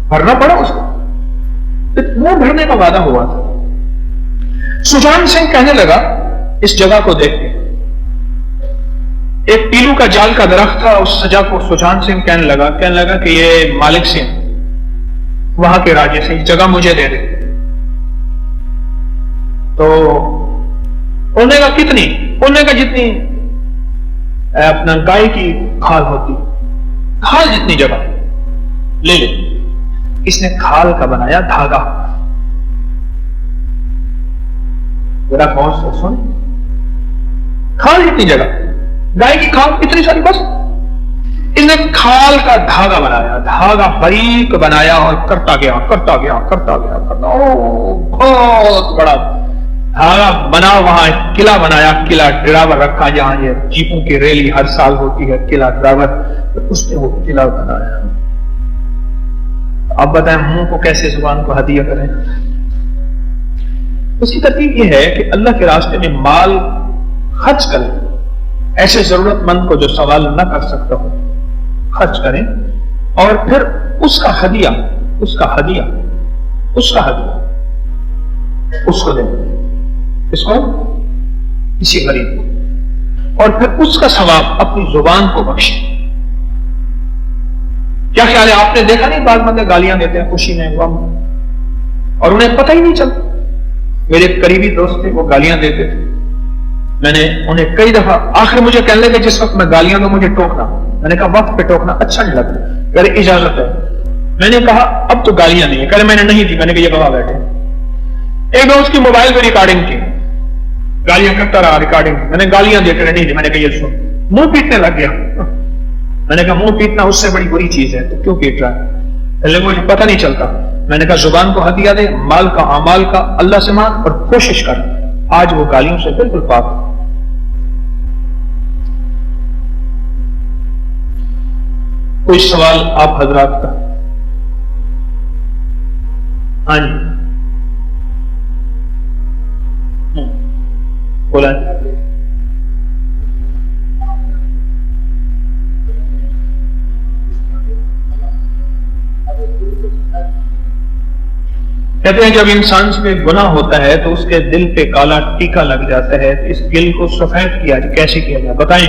بھرنا پڑا اس کو، منہ بھرنے کا وعدہ ہوا تھا۔ سجان سنگھ کہنے لگا اس جگہ کو دیکھ کے، ایک پیلو کا جال کا درخت تھا، اس سجا کو سجان سنگھ کہنے لگا کہ یہ مالک سنگھ وہاں کے راجے سے اس جگہ مجھے دے دے۔ تو انہوں نے کہا کتنی؟ انہوں نے کہا جتنی اپنا گائے کی کھال ہوتی، کھال جتنی جگہ لے لے۔ اس نے کھال کا بنایا دھاگا، ذرا غور سے سن، کھال جتنی جگہ، گائے کی کھال اتنی ساری بس، اس نے کھال کا دھاگا بنایا، دھاگا باریک بنایا، اور کرتا گیا کرتا گیا کرتا گیا کرتا، بہت بڑا دھاگا بنا, وہاں قلعہ بنایا, قلعہ ڈراور رکھا جہاں یہ جیپوں کی ریلی ہر سال ہوتی ہے, قلعہ ڈراور, اس نے وہ قلعہ بنایا. اب بتائیں منہ کو کیسے زبان کو ہدیہ کریں. اس کی ترتیب یہ ہے کہ اللہ کے راستے میں مال خرچ کریں, ایسے ضرورت مند کو جو سوال نہ کر سکتا ہو خرچ کریں, اور پھر اس کا ہدیہ اس کو دیں, اس کو کسی غریب کو, اور پھر اس کا ثواب اپنی زبان کو بخشیں. کیا خیال ہے, آپ نے دیکھا نہیں بعض بندے گالیاں دیتے ہیں خوشی میں, غم میں, اور انہیں پتہ ہی نہیں چلتا. میرے قریبی دوست تھے, وہ گالیاں دیتے تھے, میں نے انہیں کئی دفعہ, آخر مجھے کہنے لگے جس وقت میں گالیاں دوں مجھے ٹوکنا. میں نے کہا وقت پہ ٹوکنا اچھا نہیں لگتا, کہہ رہے اجازت ہے. میں نے کہا اب تو گالیاں نہیں ہے, کہہ رہے میں نے نہیں دی. میں نے کہا یہ گواہ بیٹھے. ایک دو اس کی موبائل پہ ریکارڈنگ کی, گالیاں کرتا رہا, ریکارڈنگ. میں نے گالیاں دے کر نہیں دی. میں نے کہا یہ سن, منہ پیٹنے لگ گیا. میں نے کہا منہ پیٹنا اس سے بڑی بری چیز ہے, تو کیوں پیٹ رہا ہے؟ مجھے پتہ نہیں چلتا. میں نے کہا زبان کو ہدیہ دے, مال کا اعمال کا اللہ سے مانگ, اور کوشش کر آج وہ گالیوں سے بالکل پاک. کوئی سوال آپ حضرات کا؟ ہاں جی بولا. کہتے ہیں جب انسان سے گناہ ہوتا ہے تو اس کے دل پہ کالا ٹیکا لگ جاتا ہے, اس دل کو سفید کیا جائے, کیسے کیا جائے بتائیں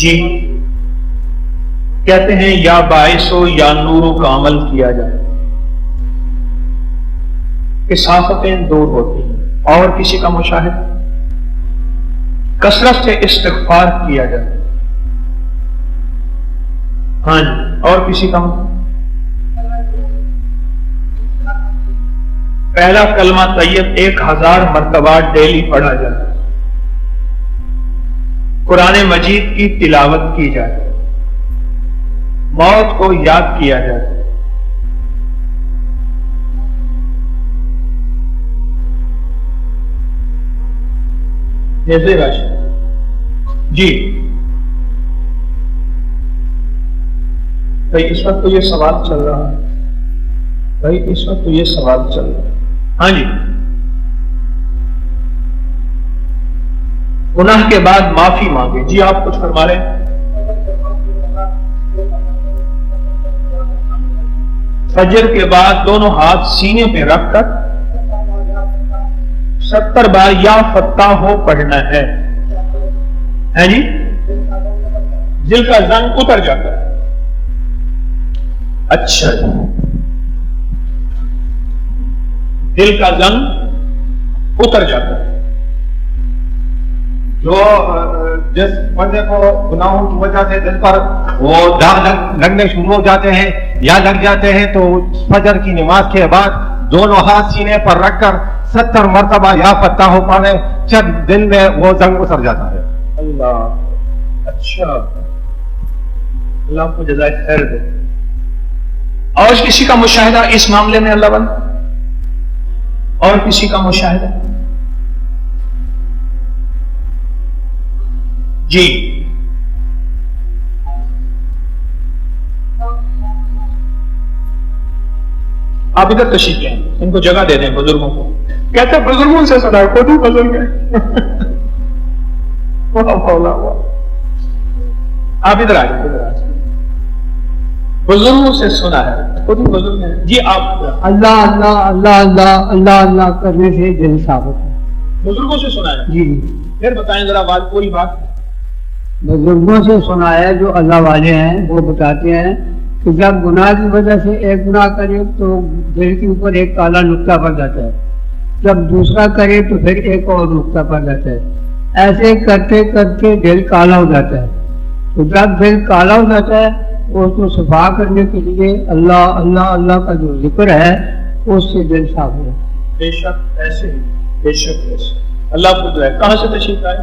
جی. کہتے ہیں یا باعث ہو یا نوروں کا عمل کیا جائے, کثافتیں دور ہوتی ہیں. اور کسی کا مشاہدہ, کثرت سے استغفار کیا جائے. ہاں جی, اور کسی کا پہلا کلمہ طیب 1000 مرتبہ ڈیلی پڑھا جائے. قرآن مجید کی تلاوت کی جائے. موت کو یاد کیا جائے. جیسے جی بھائی اس وقت تو یہ سوال چل رہا ہے, ہاں جی. گناہ کے بعد معافی مانگے. جی آپ کچھ فرما رہے ہیں؟ فجر کے بعد دونوں ہاتھ سینے پہ رکھ کر 70 بار یا فتح ہو پڑھنا ہے جی. دل کا زنگ اتر جاتا ہے. اچھا جی, دل کا زنگ اتر جاتا ہے. جو جس بندے کو گناہوں کی وجہ سے دل پر وہ داغ لگنے شروع ہو جاتے ہیں یا لگ جاتے ہیں, تو فجر کی نماز کے بعد دونوں ہاتھ سینے پر رکھ کر 70 مرتبہ یا فتح ہو پڑھے, چند دن میں وہ زنگ اتر جاتا ہے. اللہ اچھا, اللہ کو جزائے خیر دے. اور کسی کا مشاہدہ اس معاملے میں اللہ بند, اور کسی کا مشاہدہ؟ جی آپ ادھر تشریف لیں, ان کو جگہ دے دیں بزرگوں کو. کہتے ہیں بزرگوں سے سنا, خود ہی بزرگ ہے. آپ ادھر آ جائیں, بزرگوں سے سنا ہے, خود ہی بزرگ ہے. جی آپ اللہ اللہ اللہ اللہ اللہ اللہ کرنے سے دل ثابت ہے. بزرگوں سے سنا ہے جی. پھر بتائیں ذرا بات, پوری بات. بزرگوں سے سنا ہے, جو اللہ والے ہیں وہ بتاتے ہیں کہ جب گناہ کی وجہ سے ایک گناہ کرے تو دل کے اوپر ایک کالا نقطہ پڑ جاتا ہے, جب دوسرا کرے تو پھر ایک اور نقطہ پڑ جاتا ہے. ایسے کرتے کرتے دل کالا ہو جاتا ہے. تو جب دل کالا ہو جاتا ہے اس کو صفا کرنے کے لیے اللہ اللہ اللہ کا جو ذکر ہے اس سے دل صاف ہو. بے شک ایسے ہی بے شک بے شک۔ اللہ کو جو ہے کہاں سے تشریف لائے؟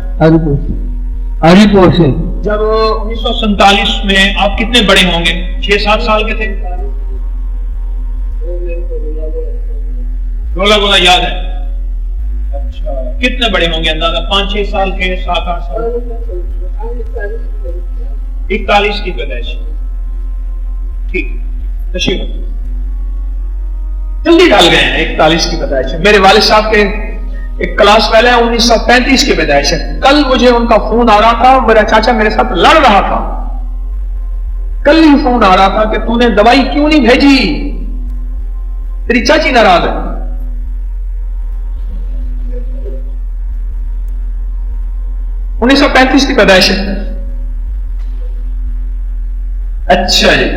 ہری پور سے۔ جب 1947 میں آپ کتنے بڑے ہوں گے؟ 6-7 سال کے تھے؟ گولا یاد ہے؟ اچھا، کتنے بڑے ہوں گے اندازہ؟ 5-6 سال کے، 7-8 سال؟ 41 کی پیدائش۔ ٹھیک، تشریف جلدی ڈال گئے ہیں۔ 41 کی پیدائش ہے۔ میرے والد صاحب کے ایک کلاس پہلے 1935 کی پیدائش ہے۔ کل مجھے ان کا فون آ رہا تھا، میرا چاچا میرے ساتھ لڑ رہا تھا، کل ہی فون آ رہا تھا کہ تو نے دوائی کیوں نہیں بھیجی، تیری چاچی ناراض ہے۔ انیس سو 35 کی پیدائش ہے۔ اچھا جی،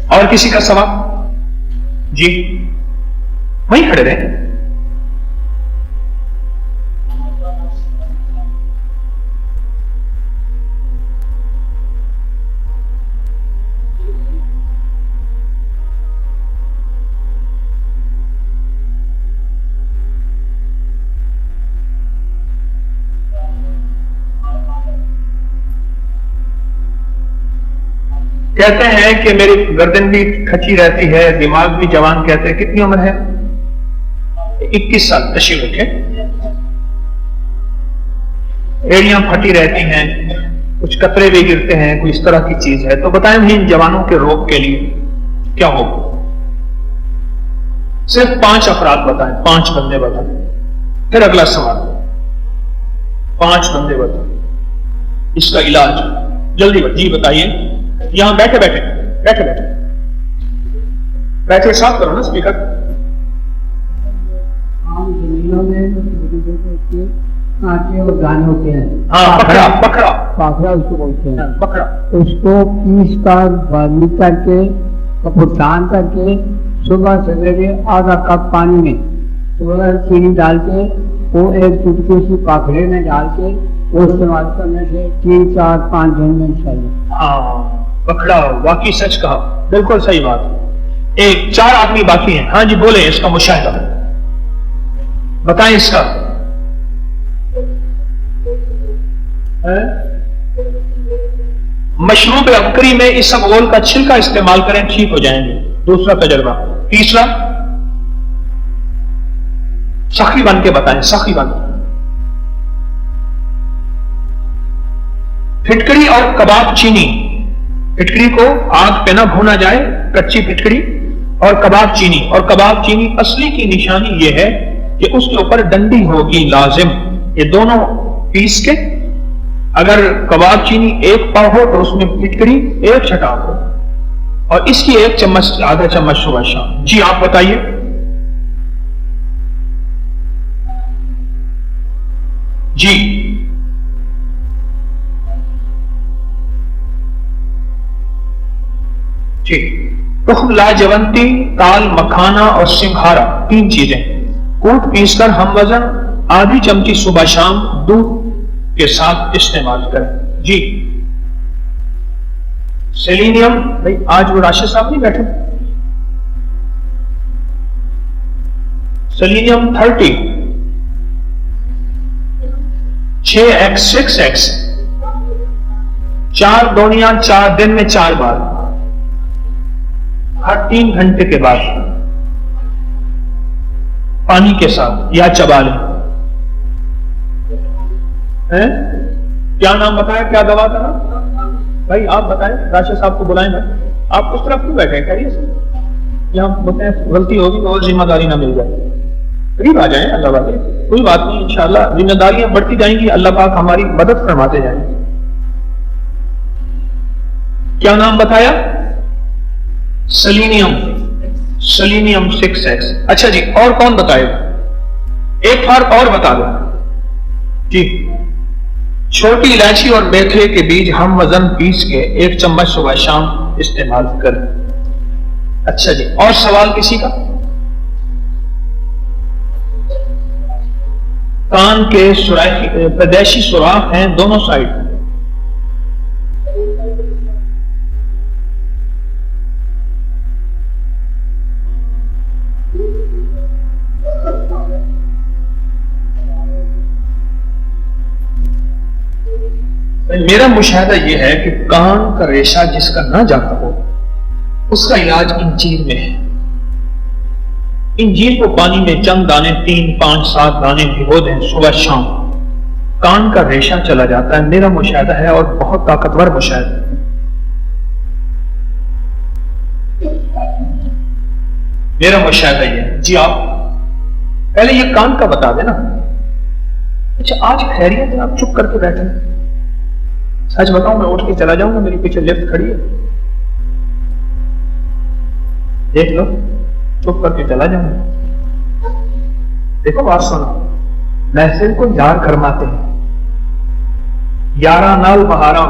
اور کسی کا سوال؟ جی وہیں کھڑے رہے۔ کہتے ہیں کہ میری گردن بھی کھچی رہتی ہے، دماغ بھی جوان کہتے ہیں۔ کتنی عمر ہے؟ 21 سال۔ تشریف رکھے۔ ایڑیاں پھٹی رہتی ہیں، کچھ قطرے بھی گرتے ہیں، کوئی اس طرح کی چیز ہے، تو بتائیں بھی ان جوانوں کے روگ کے لیے کیا ہوگا؟ صرف 5 افراد بتائیں، 5 بندے بتائیں، پھر اگلا سوال۔ 5 بندے بتائیں اس کا علاج، جلدی جی بتائیے۔ یہاں بیٹھے بیٹھے بیٹھے بیٹھے بیٹھے صاف کرو نا اسپیکر۔ عام زمینوں میں کانٹے اور دانے ہوتے ہیں، ہاں، پکڑا پکڑا پاکھڑا اس کو بولتے ہیں، پکڑا۔ اس کو پیس کر باریک کر کے کپڑان کر کے صبح سویرے آدھا کپ پانی میں تھوڑا چینی ڈال کے وہ ایک چٹکی سی پاکھڑے میں ڈال کے وہ استعمال کرنے سے 3-4-5 دن میں انشاءاللہ۔ ہاں پکڑا، واقعی سچ کہا، بالکل صحیح بات۔ 4 آدمی باقی ہیں، ہاں جی بولیں اس کا مشاہدہ بتائیں اس کا۔ مشروب عبقری میں اس ابغول کا چھلکا استعمال کریں، ٹھیک ہو جائیں گے۔ دوسرا تجربہ۔ تیسرا سخی بن کے بتائیں، سخی بن۔ پھٹکڑی اور کباب چینی، پھٹکڑی کو آگ پہ نہ بھونا جائے، کچی پھٹکڑی اور کباب چینی۔ اور کباب چینی اصلی کی نشانی یہ ہے کہ اس کے اوپر ڈنڈی ہوگی لازم، یہ دونوں پیس کے۔ اگر کباب چینی 1 پاؤ ہو تو اس میں پھٹکڑی 1 چھٹا ہو، اور اس کی 1 چمچ آدھا چمچ صبح شام۔ جی آپ بتائیے۔ جی تخم لاجونتی، تال مکھانا اور سنگھارا 3 چیزیں کوٹ پیس کر ہم وزن آدھی چمچی صبح شام دودھ کے ساتھ استعمال کریں۔ جی سیلینیم، بھائی آج وہ راشد صاحب نہیں بیٹھے؟ سیلینیم 30 6x 6x 4 دونیاں 4 دن میں 4 بار، ہر 3 گھنٹے کے بعد پانی کے ساتھ یا چبا لیں۔ کیا نام بتایا، کیا دوا تھا بھائی؟ آپ بتائیں، راشد صاحب کو بلائیں۔ بھائی آپ اس طرف کیوں بیٹھے ہیں؟ خیریت سے؟ یہاں بولتے ہیں غلطی ہوگی تو ذمہ داری نہ مل جائے، قریب آ جائیں اللہ والے، کوئی بات نہیں، انشاءاللہ ذمہ داریاں بڑھتی جائیں گی، اللہ پاک ہماری مدد فرماتے جائیں گے۔ کیا نام بتایا؟ Selenium 6x۔ اچھا جی، اور کون بتائے؟ ایک فرق اور بتا دو جی۔ چھوٹی الائچی اور میتھے کے بیج ہم وزن پیس کے 1 چمچ صبح شام استعمال کریں۔ اچھا جی، اور سوال کسی کا؟ کان کے پیدائشی سوراخ ہیں دونوں سائڈ، میرا مشاہدہ یہ ہے کہ کان کا ریشہ جس کا نہ جاتا ہو اس کا علاج انجیر میں ہے. انجیر کو پانی میں چند دانے 3 5 7 دانے بھگو دیں صبح شام, کان کا ریشہ چلا جاتا ہے. میرا مشاہدہ ہے اور بہت طاقتور مشاہدہ ہے. میرا مشاہدہ یہ ہے. جی آپ پہلے یہ کان کا بتا دیں نا. اچھا آج خیریت ہے, آپ چپ کر کے بیٹھے. سچ بتاؤں میں اٹھ کے چلا جاؤں گا, میری پیچھے لفٹ کھڑی ہے, دیکھ لو, چپ کر کے چلا جاؤں گا. دیکھو بات سنو, محفل کو یار گرماتے ہیں, یارہ نال بہارا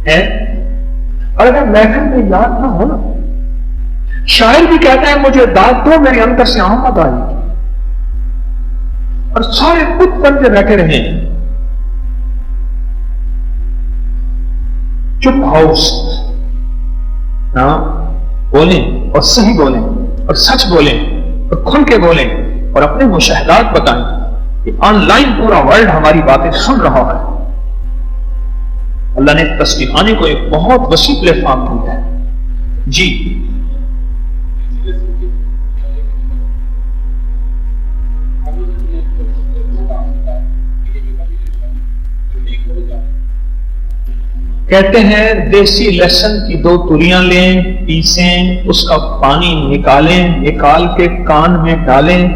ہے, اور اگر محفل میں یاد نہ ہو نا, شاعر بھی کہتا ہے مجھے داد دو میرے اندر سے آمد آئی, اور سارے خود بن کے بیٹھے رہے ہیں. چپ ہاؤس نہ بولیں اور صحیح بولیں اور سچ بولیں اور کھل کے بولیں اور اپنے مشاہدات بتائیں کہ آن لائن پورا ورلڈ ہماری باتیں سن رہا ہے. اللہ نے تصویر خانے کو ایک بہت وسیع پلیٹ فارم دیا ہے. جی کہتے ہیں دیسی لہسن کی 2 تلیاں لیں, پیسیں, اس کا پانی نکالیں, نکال کے کان میں ڈالیں.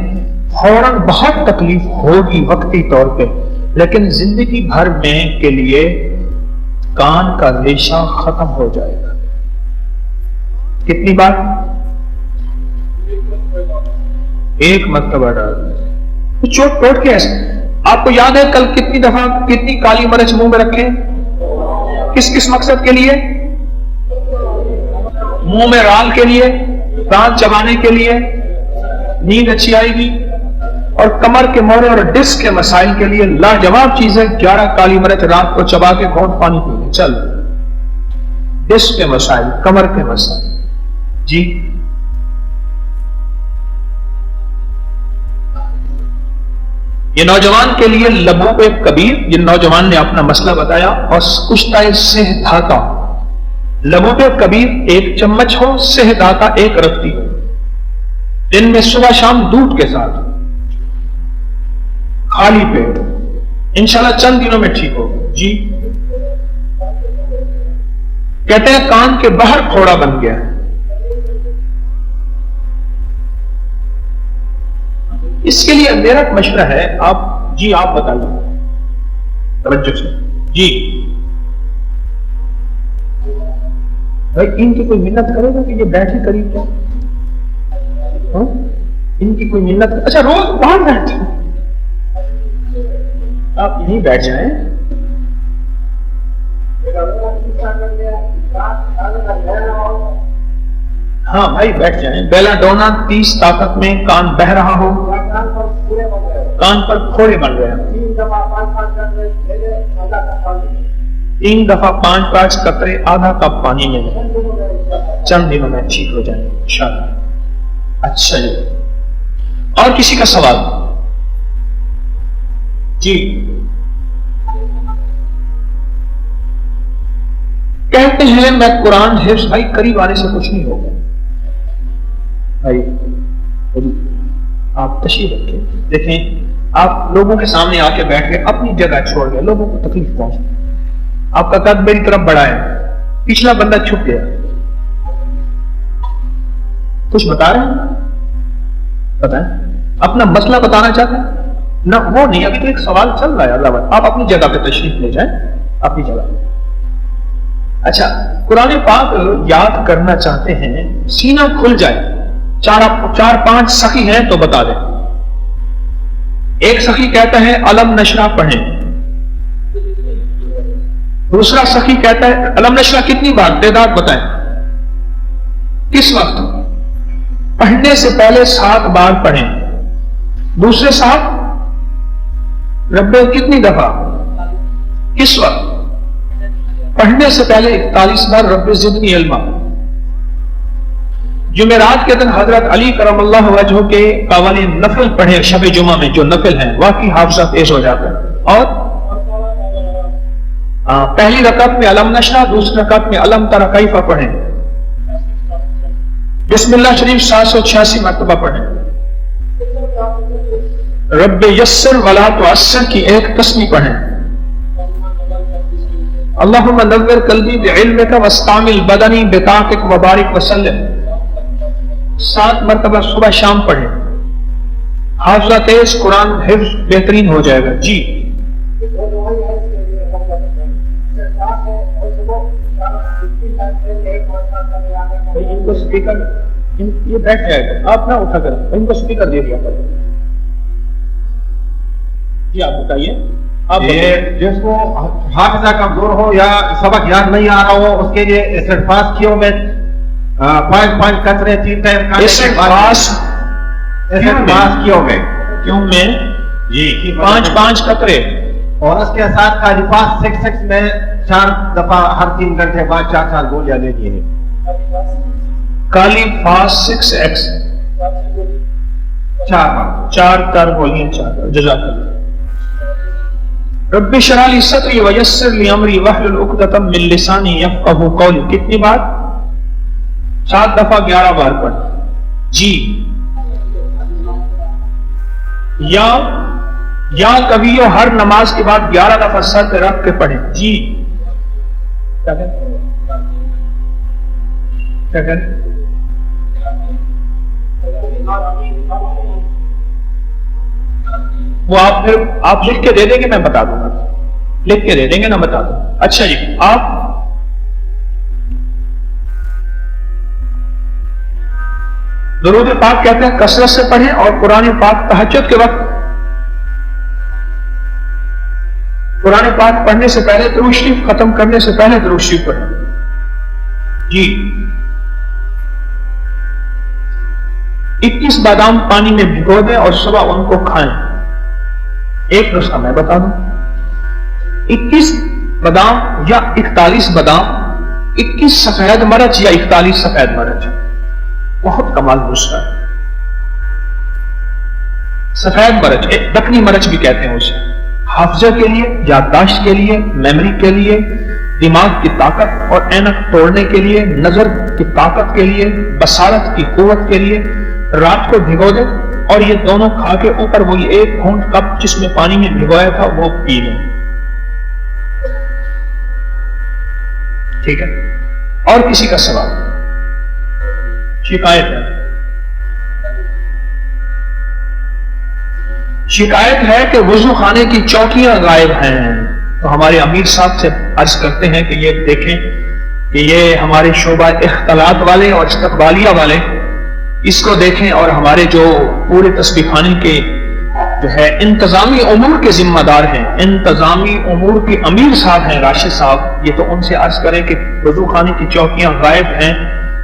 فوراً بہت تکلیف ہوگی وقتی طور پہ, لیکن زندگی بھر میں کے لیے کان کا ریشہ ختم ہو جائے گا. کتنی بار؟ 1 مرتبہ ڈال دیں. چوٹ ٹوٹ کے ایسے. آپ کو یاد ہے کل کتنی دفعہ کتنی کالی مرچ منہ میں رکھیں, کس کس مقصد کے لیے؟ منہ میں رال کے لیے, دانت چبانے کے لیے, نیند اچھی آئے گی, اور کمر کے موڑے اور ڈسک کے مسائل کے لیے لاجواب چیز ہے. 11 کالی مرچ رات کو چبا کے گھونٹ پانی پی لیں. چل, ڈسک کے مسائل, کمر کے مسائل. جی یہ نوجوان کے لیے لبو پہ کبیر, یہ نوجوان نے اپنا مسئلہ بتایا, اور کشتہ سہ دھاتا, لبو پہ کبیر 1 چمچ ہو, سہ دھاتا 1 رتی ہو, دن میں صبح شام دودھ کے ساتھ, خالی پیٹ, انشاءاللہ چند دنوں میں ٹھیک ہوگا. جی کہتے ہیں کان کے باہر پھوڑا بن گیا ہے, اس کے لیے میرا مشورہ ہے, آپ جی آپ بتائیے توجہ سے. جی بھائی ان کی کوئی منت کرے گا کہ یہ بیٹھے قریب کیا, ان کی کوئی منت. اچھا روز باہر بیٹھے, آپ یہیں بیٹھ جائیں. ہاں بھائی بیٹھ جائیں. بیلا ڈونا 30 طاقت میں, کان بہ رہا ہو, کان پر پھوڑے بن رہے ہیں, 3 دفعہ 5 قطرے آدھا کپ پانی میں لیں, چند دنوں میں ٹھیک ہو جائیں انشاءاللہ. اچھا جی, اور کسی کا سوال؟ جی کہتے ہیں میں قرآن حفظ, بھائی قریب آنے سے کچھ نہیں ہوگا. بھائی آپ تشریف رکھیں. دیکھیں آپ لوگوں کے سامنے آ کے بیٹھ گئے, اپنی جگہ چھوڑ گئے, لوگوں کو تکلیف پہنچ. آپ کا قد میری طرف بڑھا ہے, پچھلا بندہ چھپ گیا, کچھ بتا رہے ہیں, بتائیں اپنا مسئلہ بتانا چاہتے ہیں نہ, وہ نہیں, ابھی تو ایک سوال چل رہا ہے. اللہ آپ اپنی جگہ پہ تشریف لے جائیں, اپنی جگہ. اچھا قرآن پاک یاد کرنا چاہتے ہیں, سینہ کھل جائے. 4-5 سخی ہیں تو بتا دیں. ایک سخی کہتا ہے علم نشرہ پڑھیں, دوسرا سخی کہتا ہے علم نشرہ کتنی بار, تعداد بتائیں, کس وقت؟ پڑھنے سے پہلے 7 بار پڑھیں. دوسرے 7 رب کتنی دفعہ, کس وقت؟ پڑھنے سے پہلے 41 بار رب زدنی علما. جمعرات کے دن حضرت علی کرم اللہ وجہہ کے قوانین نفل پڑھیں شب جمعہ میں, جو نفل ہیں, واقعی حافظہ تیز ہو جاتا ہے. اور پہلی رکعت میں علم نشرح، دوسری رکعت میں علم تر کیف پڑھیں. بسم اللہ شریف 786 مرتبہ پڑھیں. رب یسر ولا تعسر کی ایک تسبیح پڑھیں. اللہم نور قلبی بعلمک واستعمل بدنی بطاعتک وبارک وسلم 7 مرتبہ صبح شام پڑھیں. حافظہ تیز، قرآن حفظ بہترین ہو جائے گا. جی ان کو سپیکر یہ بیٹھ جائے گا، آپ نہ اٹھا کر ان کو سپیکر دے دیا. جی آپ بتائیے. آپ یہ جس کو حافظہ کمزور ہو یا سبق یاد نہیں آ رہا ہو اس کے لیے استغفار کیوں میں 5 قطرے 3 ٹائم کیوں میں جی 5 قطرے، اور اس کے ساتھ کا لفاظ 6 میں 4 دفعہ ہر 3 گھنٹے بعد 4 گولیاں لینی ہے. کالی فاس 6x 4 گولیاں 4. جزاک اللہ. رب اشرح لی صدری ویسر لی امری واحلل عقدۃ من لسانی یفقہوا قولی. کتنی بار؟ 7 دفعہ 11 بار پڑھ. جی یا کبھی ہر نماز کے بعد 11 دفعہ سر پہ رکھ کے پڑھیں. جی کیا کریں؟ وہ آپ لکھ کے دے دیں گے، میں بتا دوں گا. لکھ کے دے دیں گے نا، بتا دوں. اچھا جی، آپ درود پاک کہتے ہیں کثرت سے پڑھیں، اور قرآن پاک تہجد کے وقت قرآن پاک پڑھنے سے پہلے درود شریف، ختم کرنے سے پہلے درود شریف پڑھیں. جی 21 بادام پانی میں بھگو دیں اور صبح ان کو کھائیں. ایک نسخہ میں بتا دوں، 21 بادام یا 41 بادام، 21 سفید مرچ یا 41 سفید مرچ، بہت کمال نسخہ ہے. سفید مرچ، دکنی مرچ بھی کہتے ہیں اسے. حافظہ کے لیے، یادداشت کے لیے، میموری کے لیے، دماغ کی طاقت اور اینک توڑنے کے لیے، نظر کی طاقت کے لیے، بصارت کی قوت کے لیے رات کو بھگو دیں، اور یہ دونوں کھا کے اوپر وہی 1 گھونٹ کپ جس میں پانی میں بھگویا تھا وہ پی لیں. ٹھیک ہے. اور کسی کا سوال؟ شکایت ہے؟ شکایت ہے کہ وضو خانے کی چوکیاں غائب ہیں. تو ہمارے امیر صاحب سے عرض کرتے ہیں کہ یہ دیکھیں کہ یہ ہمارے شعبہ اختلاط والے اور استقبالیہ والے اس کو دیکھیں، اور ہمارے جو پورے تسبیح خانے کے جو ہے انتظامی امور کے ذمہ دار ہیں، انتظامی امور کے امیر صاحب ہیں راشد صاحب، یہ تو ان سے عرض کریں کہ وضو خانے کی چوکیاں غائب ہیں.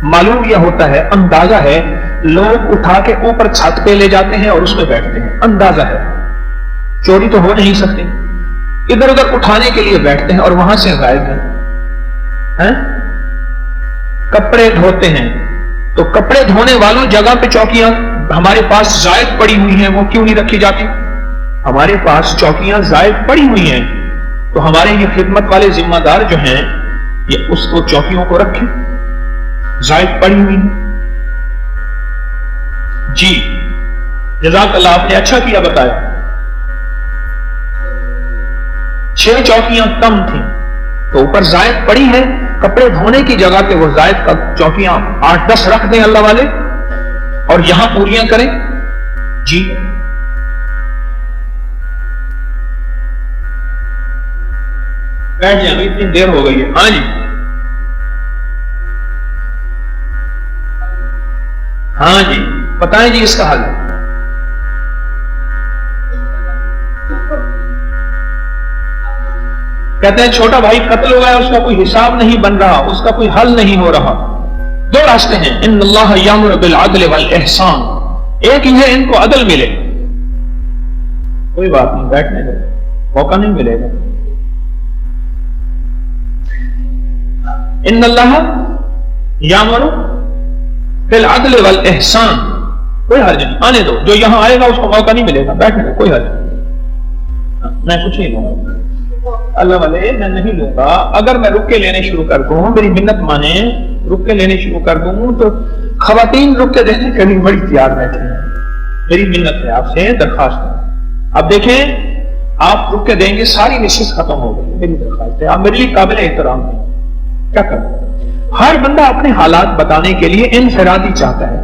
معلوم یہ ہوتا ہے، اندازہ ہے، لوگ اٹھا کے اوپر چھت پہ لے جاتے ہیں اور اس میں بیٹھتے ہیں. اندازہ ہے، چوری تو ہو نہیں سکتی. ادھر ادھر اٹھانے کے لیے بیٹھتے ہیں اور وہاں سے غائب ہیں. کپڑے دھوتے ہیں تو کپڑے دھونے والوں جگہ پہ چوکیاں ہمارے پاس زائد پڑی ہوئی ہیں، وہ کیوں نہیں رکھی جاتی؟ ہمارے پاس چوکیاں زائد پڑی ہوئی ہیں، تو ہمارے یہ خدمت والے ذمہ دار جو ہیں یہ اس کو چوکیوں کو رکھیں، زائد پڑی ہوئی ہیں. جی جزاک اللہ، آپ نے اچھا کیا بتایا. 6 چوکیاں کم تھیں تو اوپر زائد پڑی ہیں، کپڑے دھونے کی جگہ پہ وہ زائد چوکیاں 8-10 رکھ دیں اللہ والے، اور یہاں پوریاں کریں. جی بیٹھ جائیں، اتنی دیر ہو گئی ہے. ہاں جی ہاں جی بتائیں جی اس کا حل. کہتے ہیں چھوٹا بھائی قتل ہو گیا، اس کا کوئی حساب نہیں بن رہا، اس کا کوئی حل نہیں ہو رہا. 2 راستے ہیں، ان اللہ یامر بالعدل والاحسان. ایک یہ ہے ان کو عدل ملے، کوئی بات نہیں، بیٹھنے دے، موقع نہیں ملے گا. ان اللہ یامر بالعدل والاحسان، کوئی حرج نہیں، آنے دو. جو یہاں آئے گا اس کو موقع نہیں ملے گا، بیٹھنے دو، کوئی حرج نہیں، میں کچھ نہیں دوں گا. اللہ والے میں نہیں لوں گا. اگر میں رکے لینے شروع کر دوں, میری منت مانے, رکے لینے شروع کر دوں تو خواتین رکے دینے کے لیے بڑی تیار بیٹھے ہیں. میری منت ہے آپ سے, درخواست ہے. اب دیکھیں آپ رکے دیں گے ساری نشست ختم ہو گئی. میری درخواست ہے, آپ میرے لیے قابل احترام ہیں. کیا کریں, ہر بندہ اپنے حالات بتانے کے لیے انفرادی چاہتا ہے.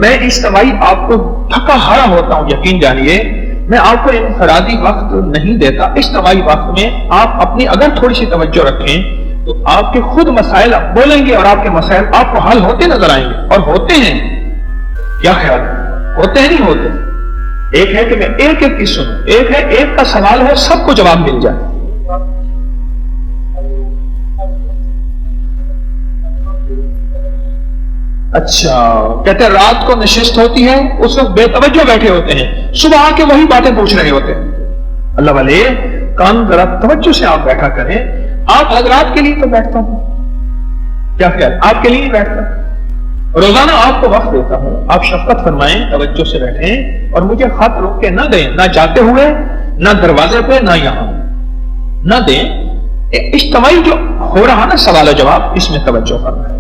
میں اجتماعی آپ کو تھکا ہارا ہوتا ہوں, یقین جانیے. میں آپ کو انفرادی وقت نہیں دیتا. اجتماعی وقت میں آپ اپنی اگر تھوڑی سی توجہ رکھیں تو آپ کے خود مسائل بولیں گے اور آپ کے مسائل آپ کو حل ہوتے نظر آئیں گے. اور ہوتے ہیں. کیا خیال ہوتے ہیں, نہیں ہوتے. ایک ہے کہ میں ایک ایک کی سنوں, ایک ہے ایک کا سوال ہو سب کو جواب مل جائے. اچھا کہتے ہیں رات کو نشست ہوتی ہے, اس وقت بے توجہ بیٹھے ہوتے ہیں, صبح آ کے وہی باتیں پوچھ رہے ہوتے ہیں. اللہ والے کان ذرا توجہ سے آپ بیٹھا کریں. آپ حضرات کے لیے تو بیٹھتا ہوں, کیا خیال, آپ کے لیے بیٹھتا ہوں. روزانہ آپ کو وقت دیتا ہوں. آپ شفقت فرمائیں, توجہ سے بیٹھیں اور مجھے خط روک کے نہ دیں, نہ جاتے ہوئے, نہ دروازے پہ, نہ یہاں نہ دیں. اجتماعی جو ہو رہا نا سوال و جواب, اس میں توجہ فرمائیں.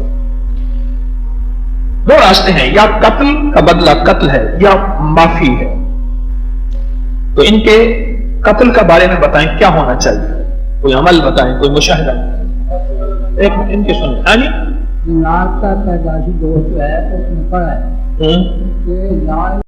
دو راستے ہیں, یا قتل کا بدلہ قتل ہے یا معافی ہے. تو ان کے قتل کا بارے میں بتائیں کیا ہونا چاہیے, کوئی عمل بتائیں, کوئی مشاہدہ. ایک منٹ ان کے سنیں. ہاں جی, ناز کا پیدائشی دوست ہے, اس میں پڑھا ہے کہ